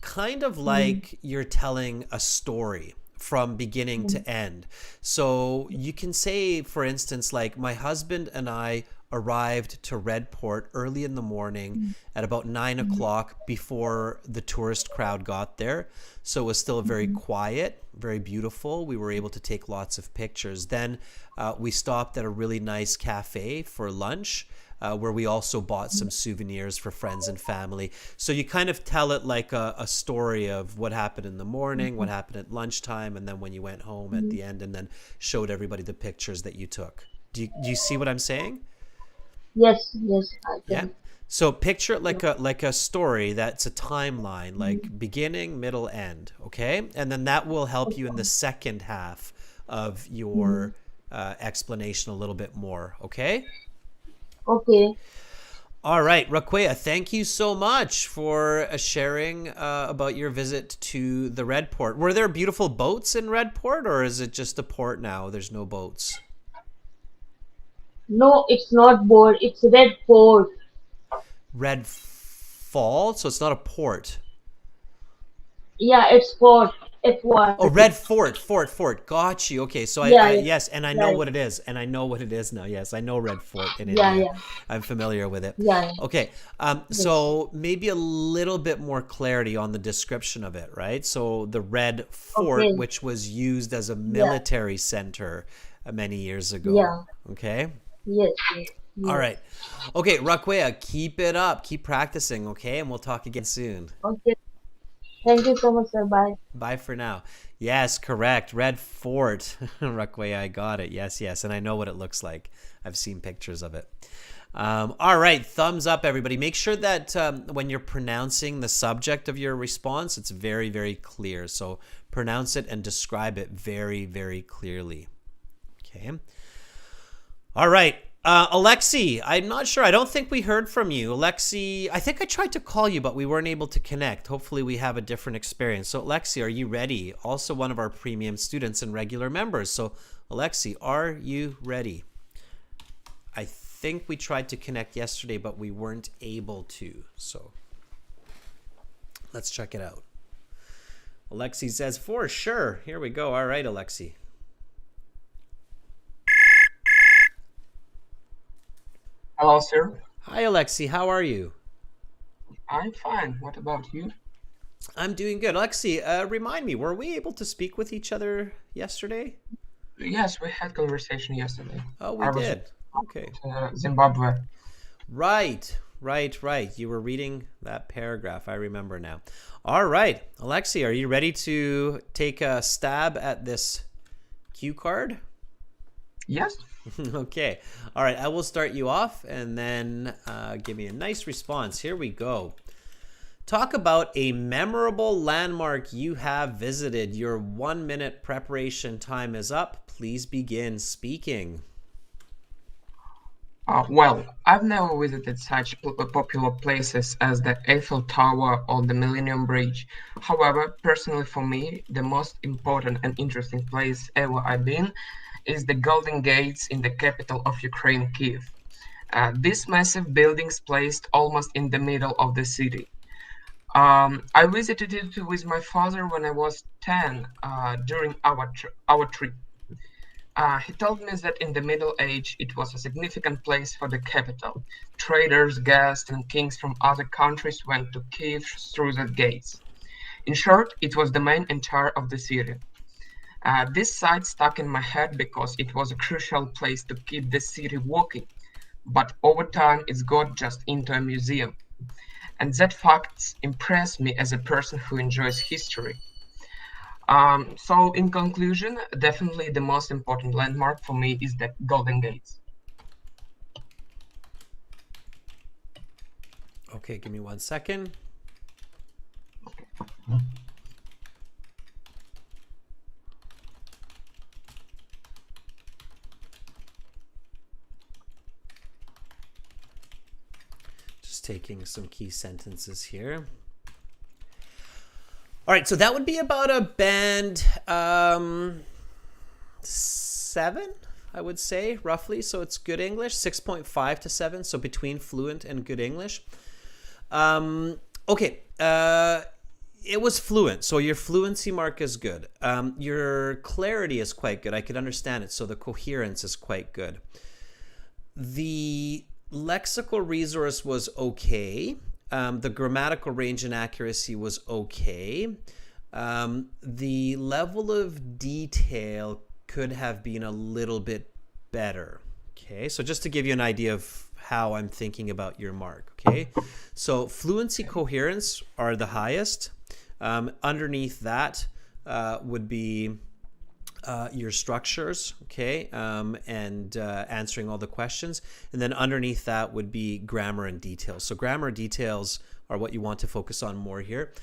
kind of like you're telling a story from beginning to end. So you can say, for instance, like, my husband and I arrived to Redport early in the morning at about 9 o'clock before the tourist crowd got there. So it was still very quiet, very beautiful. We were able to take lots of pictures. Then we stopped at a really nice cafe for lunch, where we also bought some souvenirs for friends and family. So you kind of tell it like a story of what happened in the morning, what happened at lunchtime, and then when you went home at the end, and then showed everybody the pictures that you took. Do you see what I'm saying? Yes, I Yeah. can. So picture it like a story that's a timeline, like beginning, middle, end. Okay, and then that will help you in the second half of your explanation a little bit more. Okay. Okay. All right, Raquea, thank you so much for sharing about your visit to the Redport. Were there beautiful boats in Redport, or is it just a port now? There's no boats. No, it's not board. It's red fort. Red Fall, so it's not a port. Yeah, it's fort. F-word. Oh, Red Fort. Got you. Okay, so Yeah, yeah, yes, and I know yeah, what it is, and I know what it is now. Yes, I know Red Fort in yeah, India. yeah, I'm familiar with it. yeah. Okay, Yes. so maybe a little bit more clarity on the description of it, right? So the Red Fort, Okay. which was used as a Yeah, military center many years ago. yeah. Okay. Yes, yes, All yes. right. Okay, Raquea, keep it up. Keep practicing, okay? And we'll talk again soon. Okay. Thank you so much, sir. Bye. Bye for now. Yes, correct. Red Fort. Raquea, I got it. Yes. And I know what it looks like. I've seen pictures of it. All right. Thumbs up, everybody. Make sure that when you're pronouncing the subject of your response, it's very, very clear. So pronounce it and describe it very, very clearly. Okay. All right. Alexi, I'm not sure. I don't think we heard from you. Alexi, I think I tried to call you, but we weren't able to connect. Hopefully we have a different experience. So Alexi, are you ready? Also one of our premium students and regular members. So Alexi, are you ready? I think we tried to connect yesterday, but we weren't able to. So let's check it out. Alexi says, for sure. Here we go. All right, Alexi. Hello, sir. Hi, Alexi. How are you? I'm fine. What about you? I'm doing good. Alexi, remind me, were we able to speak with each other yesterday? Yes, we had conversation yesterday. Oh, we I was did. Okay. Zimbabwe. Right. You were reading that paragraph. I remember now. All right. Alexi, are you ready to take a stab at this cue card? Yes. Okay. All right. I will start you off and then give me a nice response. Here we go. Talk about a memorable landmark you have visited. Your 1 minute preparation time is up. Please begin speaking. Well, I've never visited such popular places as the Eiffel Tower or the Millennium Bridge. However, personally for me, the most important and interesting place ever I've been is the Golden Gates in the capital of Ukraine, Kiev. These massive buildings placed almost in the middle of the city. I visited it with my father when I was 10 during our trip. He told me that in the Middle Age it was a significant place for the capital. Traders, guests, and kings from other countries went to Kiev through the gates. In short, it was the main entry of the city. This site stuck in my head because it was a crucial place to keep the city walking, but over time it's got just into a museum. And that fact impressed me as a person who enjoys history. So in conclusion, definitely the most important landmark for me is the Golden Gates. Okay, give me 1 second. Just taking some key sentences here. All right, so that would be about a band 7, I would say, roughly. So it's good English, 6.5 to 7, so between fluent and good English. Okay, it was fluent, so your fluency mark is good. Your clarity is quite good. I could understand it, so the coherence is quite good. The lexical resource was okay. The grammatical range and accuracy was okay. The level of detail could have been a little bit better. Okay, so just to give you an idea of how I'm thinking about your mark. Okay, so fluency, coherence are the highest. Underneath that would be your structures, okay, and answering all the questions. And then underneath that would be grammar and details. So grammar details are what you want to focus on more here.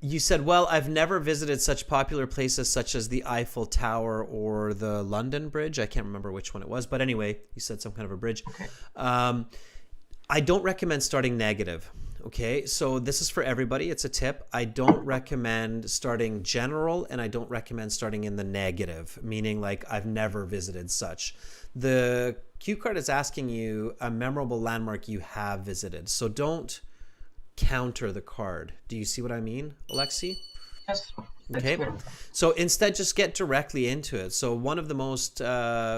You said, well, I've never visited such popular places such as the Eiffel Tower or the London Bridge. I can't remember which one it was, but anyway, you said some kind of a bridge. Okay. I don't recommend starting negative. Okay, so this is for everybody. It's a tip. I don't recommend starting general, and I don't recommend starting in the negative, meaning like I've never visited such. The cue card is asking you a memorable landmark you have visited. So don't counter the card. Do you see what I mean, Alexi? Yes. Okay, so instead just get directly into it. So one of the most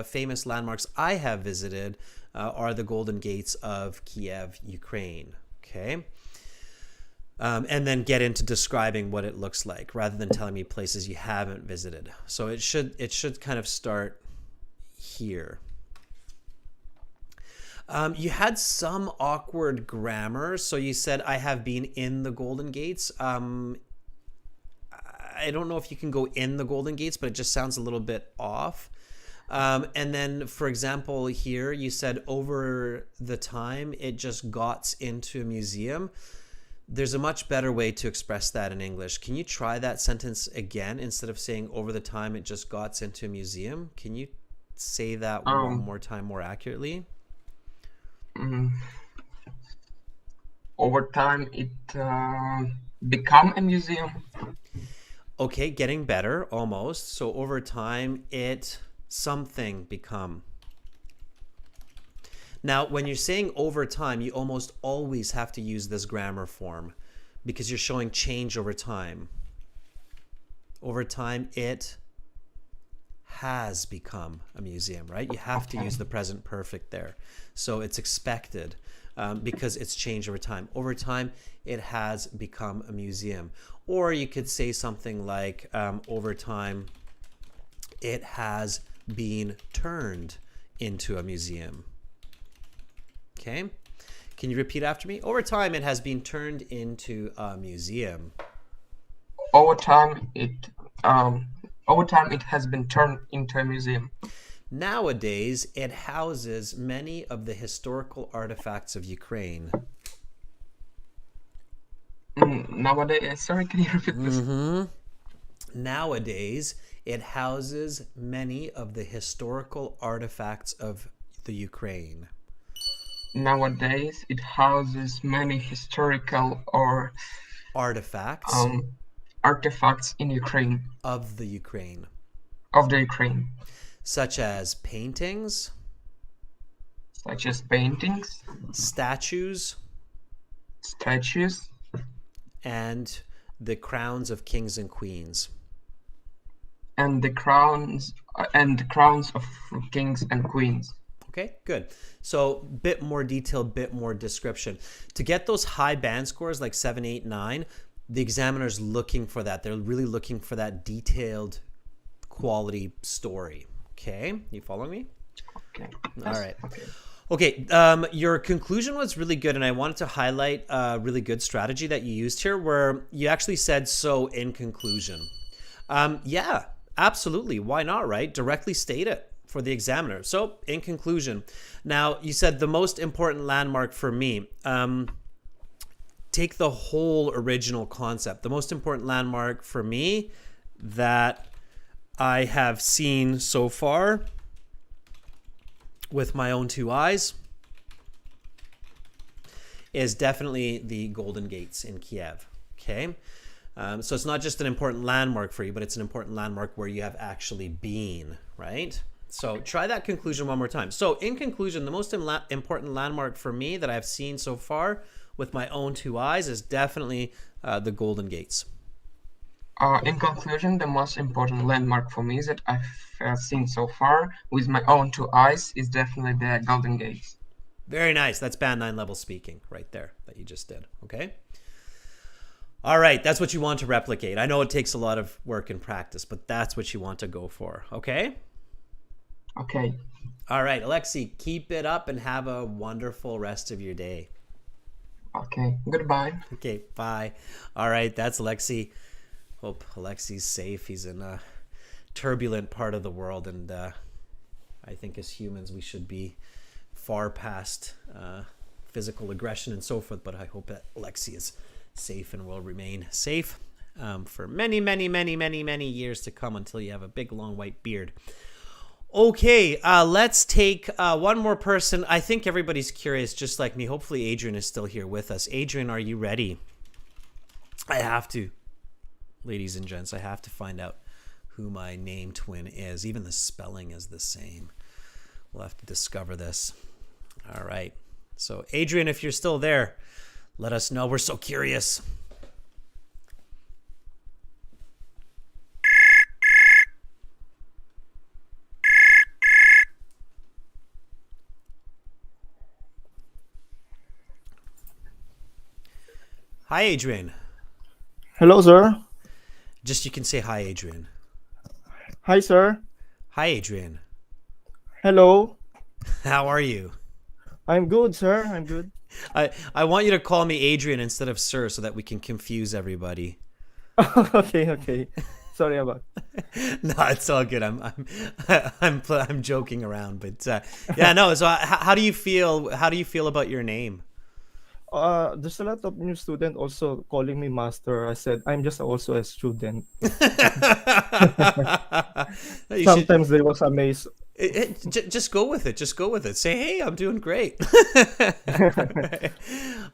famous landmarks I have visited are the Golden Gates of Kiev, Ukraine. Okay. And then get into describing what it looks like rather than telling me places you haven't visited. So it should kind of start here. You had some awkward grammar. So you said, I have been in the Golden Gates. I don't know if you can go in the Golden Gates, but it just sounds a little bit off. And then, for example, here you said over the time it just got into a museum. There's a much better way to express that in English. Can you try that sentence again instead of saying over the time it just got into a museum? Can you say that one more time more accurately? Over time it become a museum. Okay, getting better, almost. So over time it something become. Now, when you're saying over time, you almost always have to use this grammar form because you're showing change over time. Over time, it has become a museum, right? You have to use the present perfect there. So it's expected because it's changed over time. Over time, it has become a museum. Or you could say something like, over time, it has been turned into a museum. Okay, can you repeat after me? Over time, it has been turned into a museum. Over time, it has been turned into a museum. Nowadays, it houses many of the historical artifacts of Ukraine. Nowadays, sorry, can you repeat this? Nowadays, it houses many of the historical artifacts of the Ukraine. Nowadays, it houses many historical or artifacts in Ukraine. Of the Ukraine. Of the Ukraine. Such as paintings. Such as paintings. Statues. Statues. and the crowns of kings and queens. And the crowns of kings and queens. Okay, good. So bit more detail, bit more description. To get those high band scores like 7, 8, 9, the examiner's looking for that. They're really looking for that detailed quality story. Okay, you following me? Okay. All right. Okay. Okay, your conclusion was really good, and I wanted to highlight a really good strategy that you used here where you actually said so in conclusion. Yeah, absolutely. Why not, right? Directly state it for the examiner. So, in conclusion, now you said the most important landmark for me. Take the whole original concept. The most important landmark for me that I have seen so far with my own 2 eyes is definitely the Golden Gates in Kiev. Okay. So it's not just an important landmark for you, but it's an important landmark where you have actually been, right? So try that conclusion one more time. So in conclusion, the most important landmark for me that I've seen so far with my own 2 eyes is definitely the Golden Gates. In conclusion, the most important landmark for me that I've seen so far with my own 2 eyes is definitely the Golden Gates. Very nice. That's band 9 level speaking right there that you just did. Okay. All right. That's what you want to replicate. I know it takes a lot of work and practice, but that's what you want to go for. Okay. Okay. All right, Alexi, keep it up and have a wonderful rest of your day. Okay. Goodbye. Okay, bye. All right, that's Alexi. Hope Alexi's safe. He's in a turbulent part of the world, and I think as humans we should be far past physical aggression and so forth, but I hope that Alexi is safe and will remain safe for many, many, many, many, many years to come until you have a big, long, white beard. Okay, let's take one more person. I think everybody's curious, just like me. Hopefully Adrian is still here with us. Adrian, are you ready? I have to. Ladies and gents, I have to find out who my name twin is. Even the spelling is the same. We'll have to discover this. All right. So, Adrian, if you're still there, let us know. We're so curious. Hi, Adrian. Hello, sir. Just you can say hi, Adrian. Hi, sir. Hi, Adrian. Hello. How are you? I'm good, sir. I'm good. I want you to call me Adrian instead of sir so that we can confuse everybody. Okay. Sorry about. No, it's all good. I'm joking around, but yeah, no. So how do you feel? How do you feel about your name? There's a lot of new student also calling me master. I said I'm just also a student. Sometimes they was amazed. Just go with it. Just go with it. Say, hey, I'm doing great.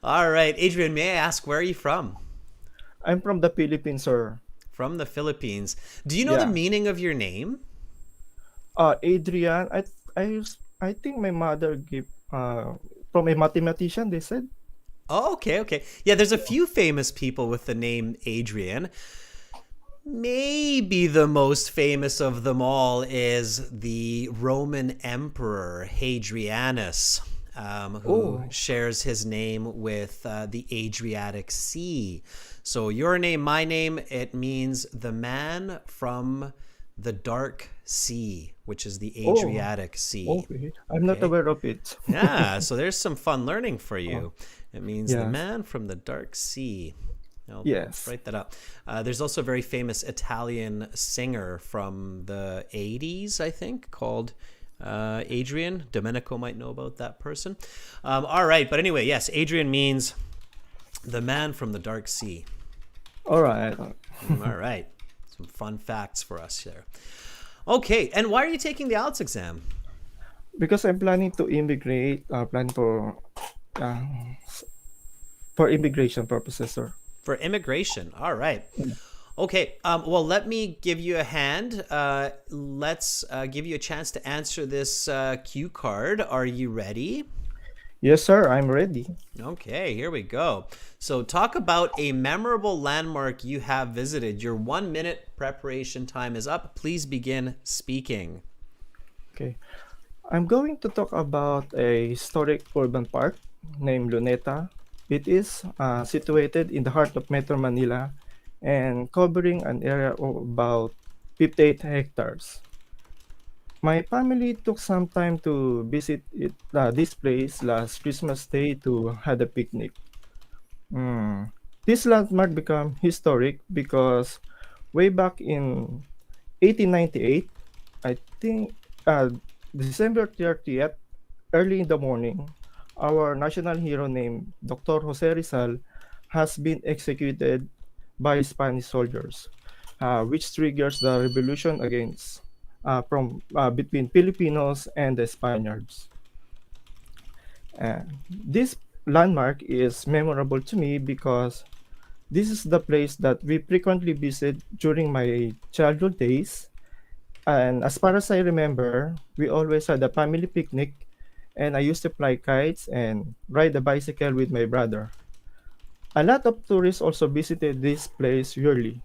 All right, Adrian. May I ask where are you from? I'm from the Philippines, sir. From the Philippines. Do you know the meaning of your name? Adrian. I think my mother gave from a mathematician. They said. Oh, okay. Yeah, there's a few famous people with the name Adrian. Maybe the most famous of them all is the Roman Emperor Hadrianus, who shares his name with the Adriatic Sea. So your name, my name, it means the man from the dark sea, which is the Adriatic Sea. Okay. I'm not aware of it. Yeah, so there's some fun learning for you. It means the man from the dark sea. Yes. Write that up. There's also a very famous Italian singer from the 80s, I think, called Adrian. Domenico might know about that person. All right. But anyway, yes, Adrian means the man from the dark sea. All right. All right. Some fun facts for us there. Okay. And why are you taking the IELTS exam? Because I'm planning to immigrate, plan for immigration purposes, sir. For immigration. All right. Okay. Well, let me give you a hand. Let's give you a chance to answer this cue card. Are you ready? Yes, sir. I'm ready. Okay, here we go. So, talk about a memorable landmark you have visited. Your 1 minute preparation time is up. Please begin speaking. Okay. I'm going to talk about a historic urban park named Luneta. It is situated in the heart of Metro Manila and covering an area of about 58 hectares. My family took some time to visit this place last Christmas Day to have a picnic. Mm. This landmark became historic because way back in 1898, I think December 30th, early in the morning, our national hero named Dr. Jose Rizal has been executed by Spanish soldiers, which triggers the revolution against from between Filipinos and the Spaniards. This landmark is memorable to me because this is the place that we frequently visit during my childhood days. And as far as I remember, we always had a family picnic, and I used to fly kites and ride a bicycle with my brother. A lot of tourists also visited this place yearly.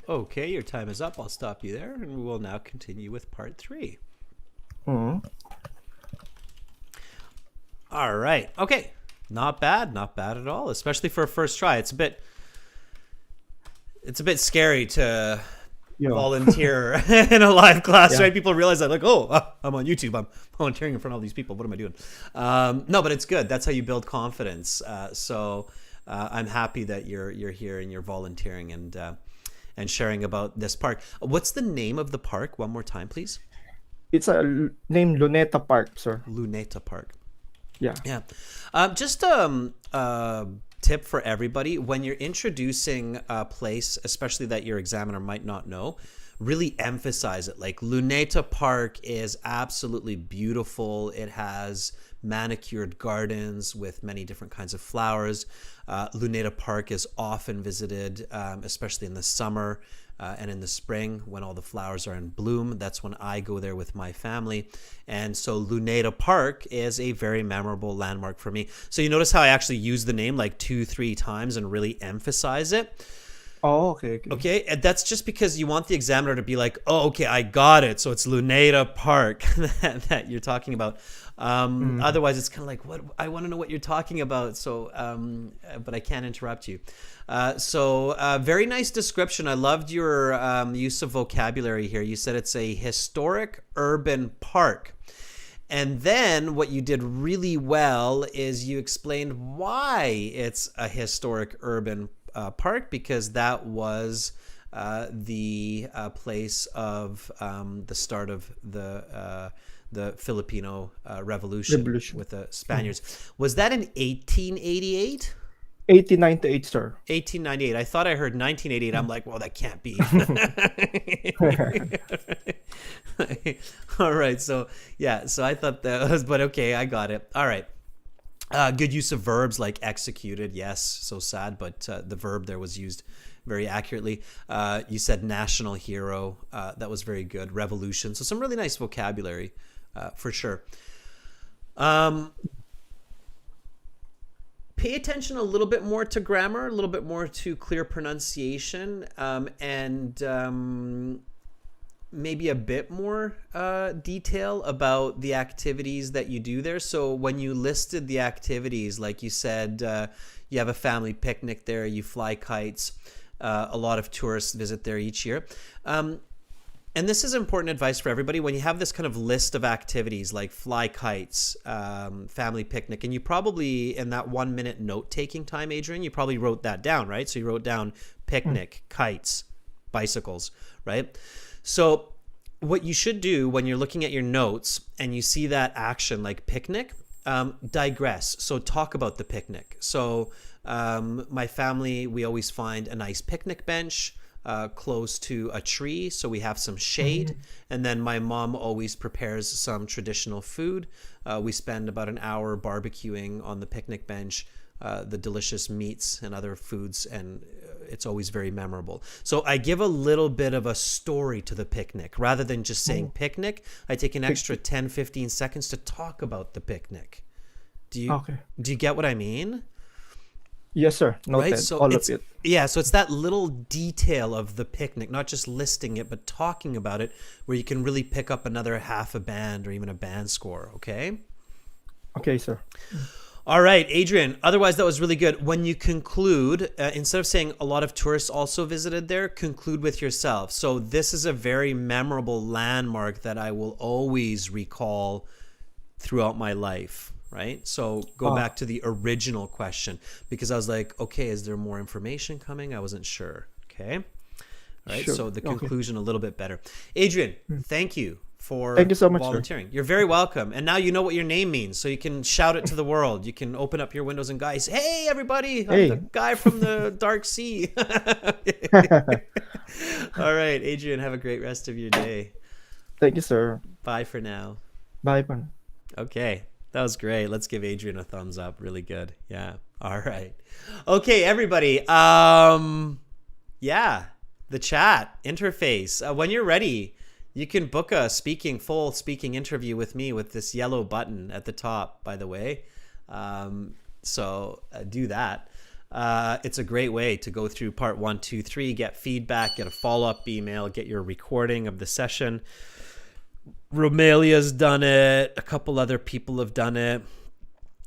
Okay, your time is up. I'll stop you there, and we will now continue with part 3. Mm. All right. Okay. Not bad. Not bad at all, especially for a first try. It's a bit scary to Yeah. volunteer in a live class, Yeah. right? People realize that, like, oh, I'm on YouTube. I'm volunteering in front of all these people. What am I doing? No, but it's good. That's how you build confidence. I'm happy that you're here and you're volunteering and sharing about this park. What's the name of the park? One more time, please. It's named Luneta Park, sir. Luneta Park. Yeah. Yeah. Just tip for everybody: when you're introducing a place, especially that your examiner might not know, really emphasize it. Like, Luneta Park is absolutely beautiful. It has manicured gardens with many different kinds of flowers. Luneta Park is often visited, especially in the summer and in the spring when all the flowers are in bloom. That's when I go there with my family. And so Luneta Park is a very memorable landmark for me. So you notice how I actually use the name like 2-3 times and really emphasize it. Oh, okay. Okay, and that's just because you want the examiner to be like, oh, okay, I got it. So it's Luneta Park that you're talking about. Otherwise, it's kind of like, what? I want to know what you're talking about. So, but I can't interrupt you. Very nice description. I loved your use of vocabulary here. You said it's a historic urban park. And then what you did really well is you explained why it's a historic urban park, because that was the place of the start of the Filipino Revolution with the Spaniards. Was that in 1888? 1898, sir. 1898. I thought I heard 1988. I'm like, well, that can't be. All right. So I thought that was, but okay, I got it. All right. Good use of verbs like executed. Yes. So sad, but the verb there was used very accurately. You said national hero. That was very good. Revolution. So some really nice vocabulary for sure. Pay attention a little bit more to grammar, a little bit more to clear pronunciation, and maybe a bit more detail about the activities that you do there. So when you listed the activities, like you said, you have a family picnic there, you fly kites, a lot of tourists visit there each year. And this is important advice for everybody. When you have this kind of list of activities like fly kites, family picnic, and you probably, in that 1 minute note-taking time, Adrian, you probably wrote that down, right? So you wrote down picnic, kites, bicycles, right? So what you should do when you're looking at your notes and you see that action like picnic, digress. So talk about the picnic. So my family, we always find a nice picnic bench close to a tree, so we have some shade. And then my mom always prepares some traditional food. We spend about an hour barbecuing on the picnic bench the delicious meats and other foods, and it's always very memorable. So I give a little bit of a story to the picnic. Rather than just saying picnic, I take an extra 10, 15 seconds to talk about the picnic. Do you get what I mean? Yes, sir. Noted. Right? So All it's, of it. yeah, so it's that little detail of the picnic, not just listing it, but talking about it, where you can really pick up another half a band or even a band score, okay? Okay, sir. All right, Adrian, otherwise that was really good. When you conclude, instead of saying a lot of tourists also visited there, conclude with yourself. So this is a very memorable landmark that I will always recall throughout my life. Right? So go back to the original question, because I was like, okay, is there more information coming? I wasn't sure. Okay. All right. Sure. So the conclusion a little bit better. Adrian, thank you for Thank you so much, volunteering. You're very welcome. And now you know what your name means, so you can shout it to the world. You can open up your windows and guys, hey, everybody, I'm the guy from the dark sea. All right, Adrian, have a great rest of your day. Thank you, sir. Bye for now. Bye, man. Okay. That was great. Let's give Adrian a thumbs up. Really good. Yeah. All right. Okay, everybody. Yeah, the chat interface. When you're ready, you can book a full speaking interview with me with this yellow button at the top, by the way. So do that. It's a great way to go through part 1, 2, 3, get feedback, get a follow-up email, get your recording of the session. Romelia's done it. A couple other people have done it.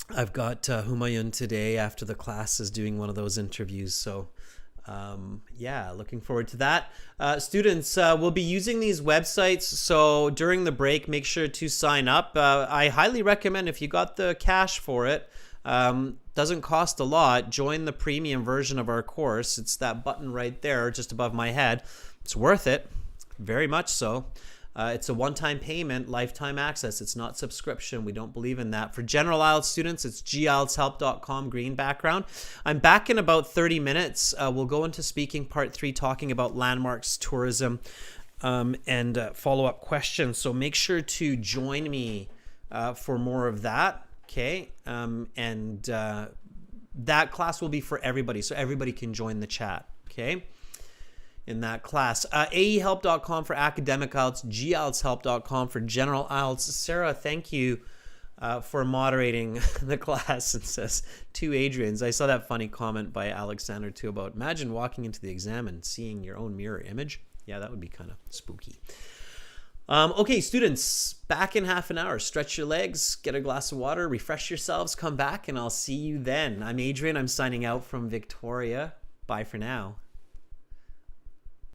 I've got Humayun today after the class is doing one of those interviews. So yeah, looking forward to that. Students will be using these websites. So during the break, make sure to sign up. I highly recommend, if you got the cash for it, doesn't cost a lot, join the premium version of our course. It's that button right there just above my head. It's worth it. Very much so. It's a one-time payment, lifetime access. It's not subscription. We don't believe in that. For general IELTS students, it's gieltshelp.com, green background. I'm back in about 30 minutes. We'll go into speaking part 3, talking about landmarks, tourism, and follow-up questions. So make sure to join me for more of that, okay? And that class will be for everybody, so everybody can join the chat, okay? In that class. aehelp.com for academic IELTS, gieltshelp.com for general IELTS. Sarah, thank you for moderating the class, and says 2 Adrians. I saw that funny comment by Alexander too about imagine walking into the exam and seeing your own mirror image. Yeah, that would be kind of spooky. Okay, students, back in half an hour. Stretch your legs, get a glass of water, refresh yourselves, come back, and I'll see you then. I'm Adrian. I'm signing out from Victoria. Bye for now.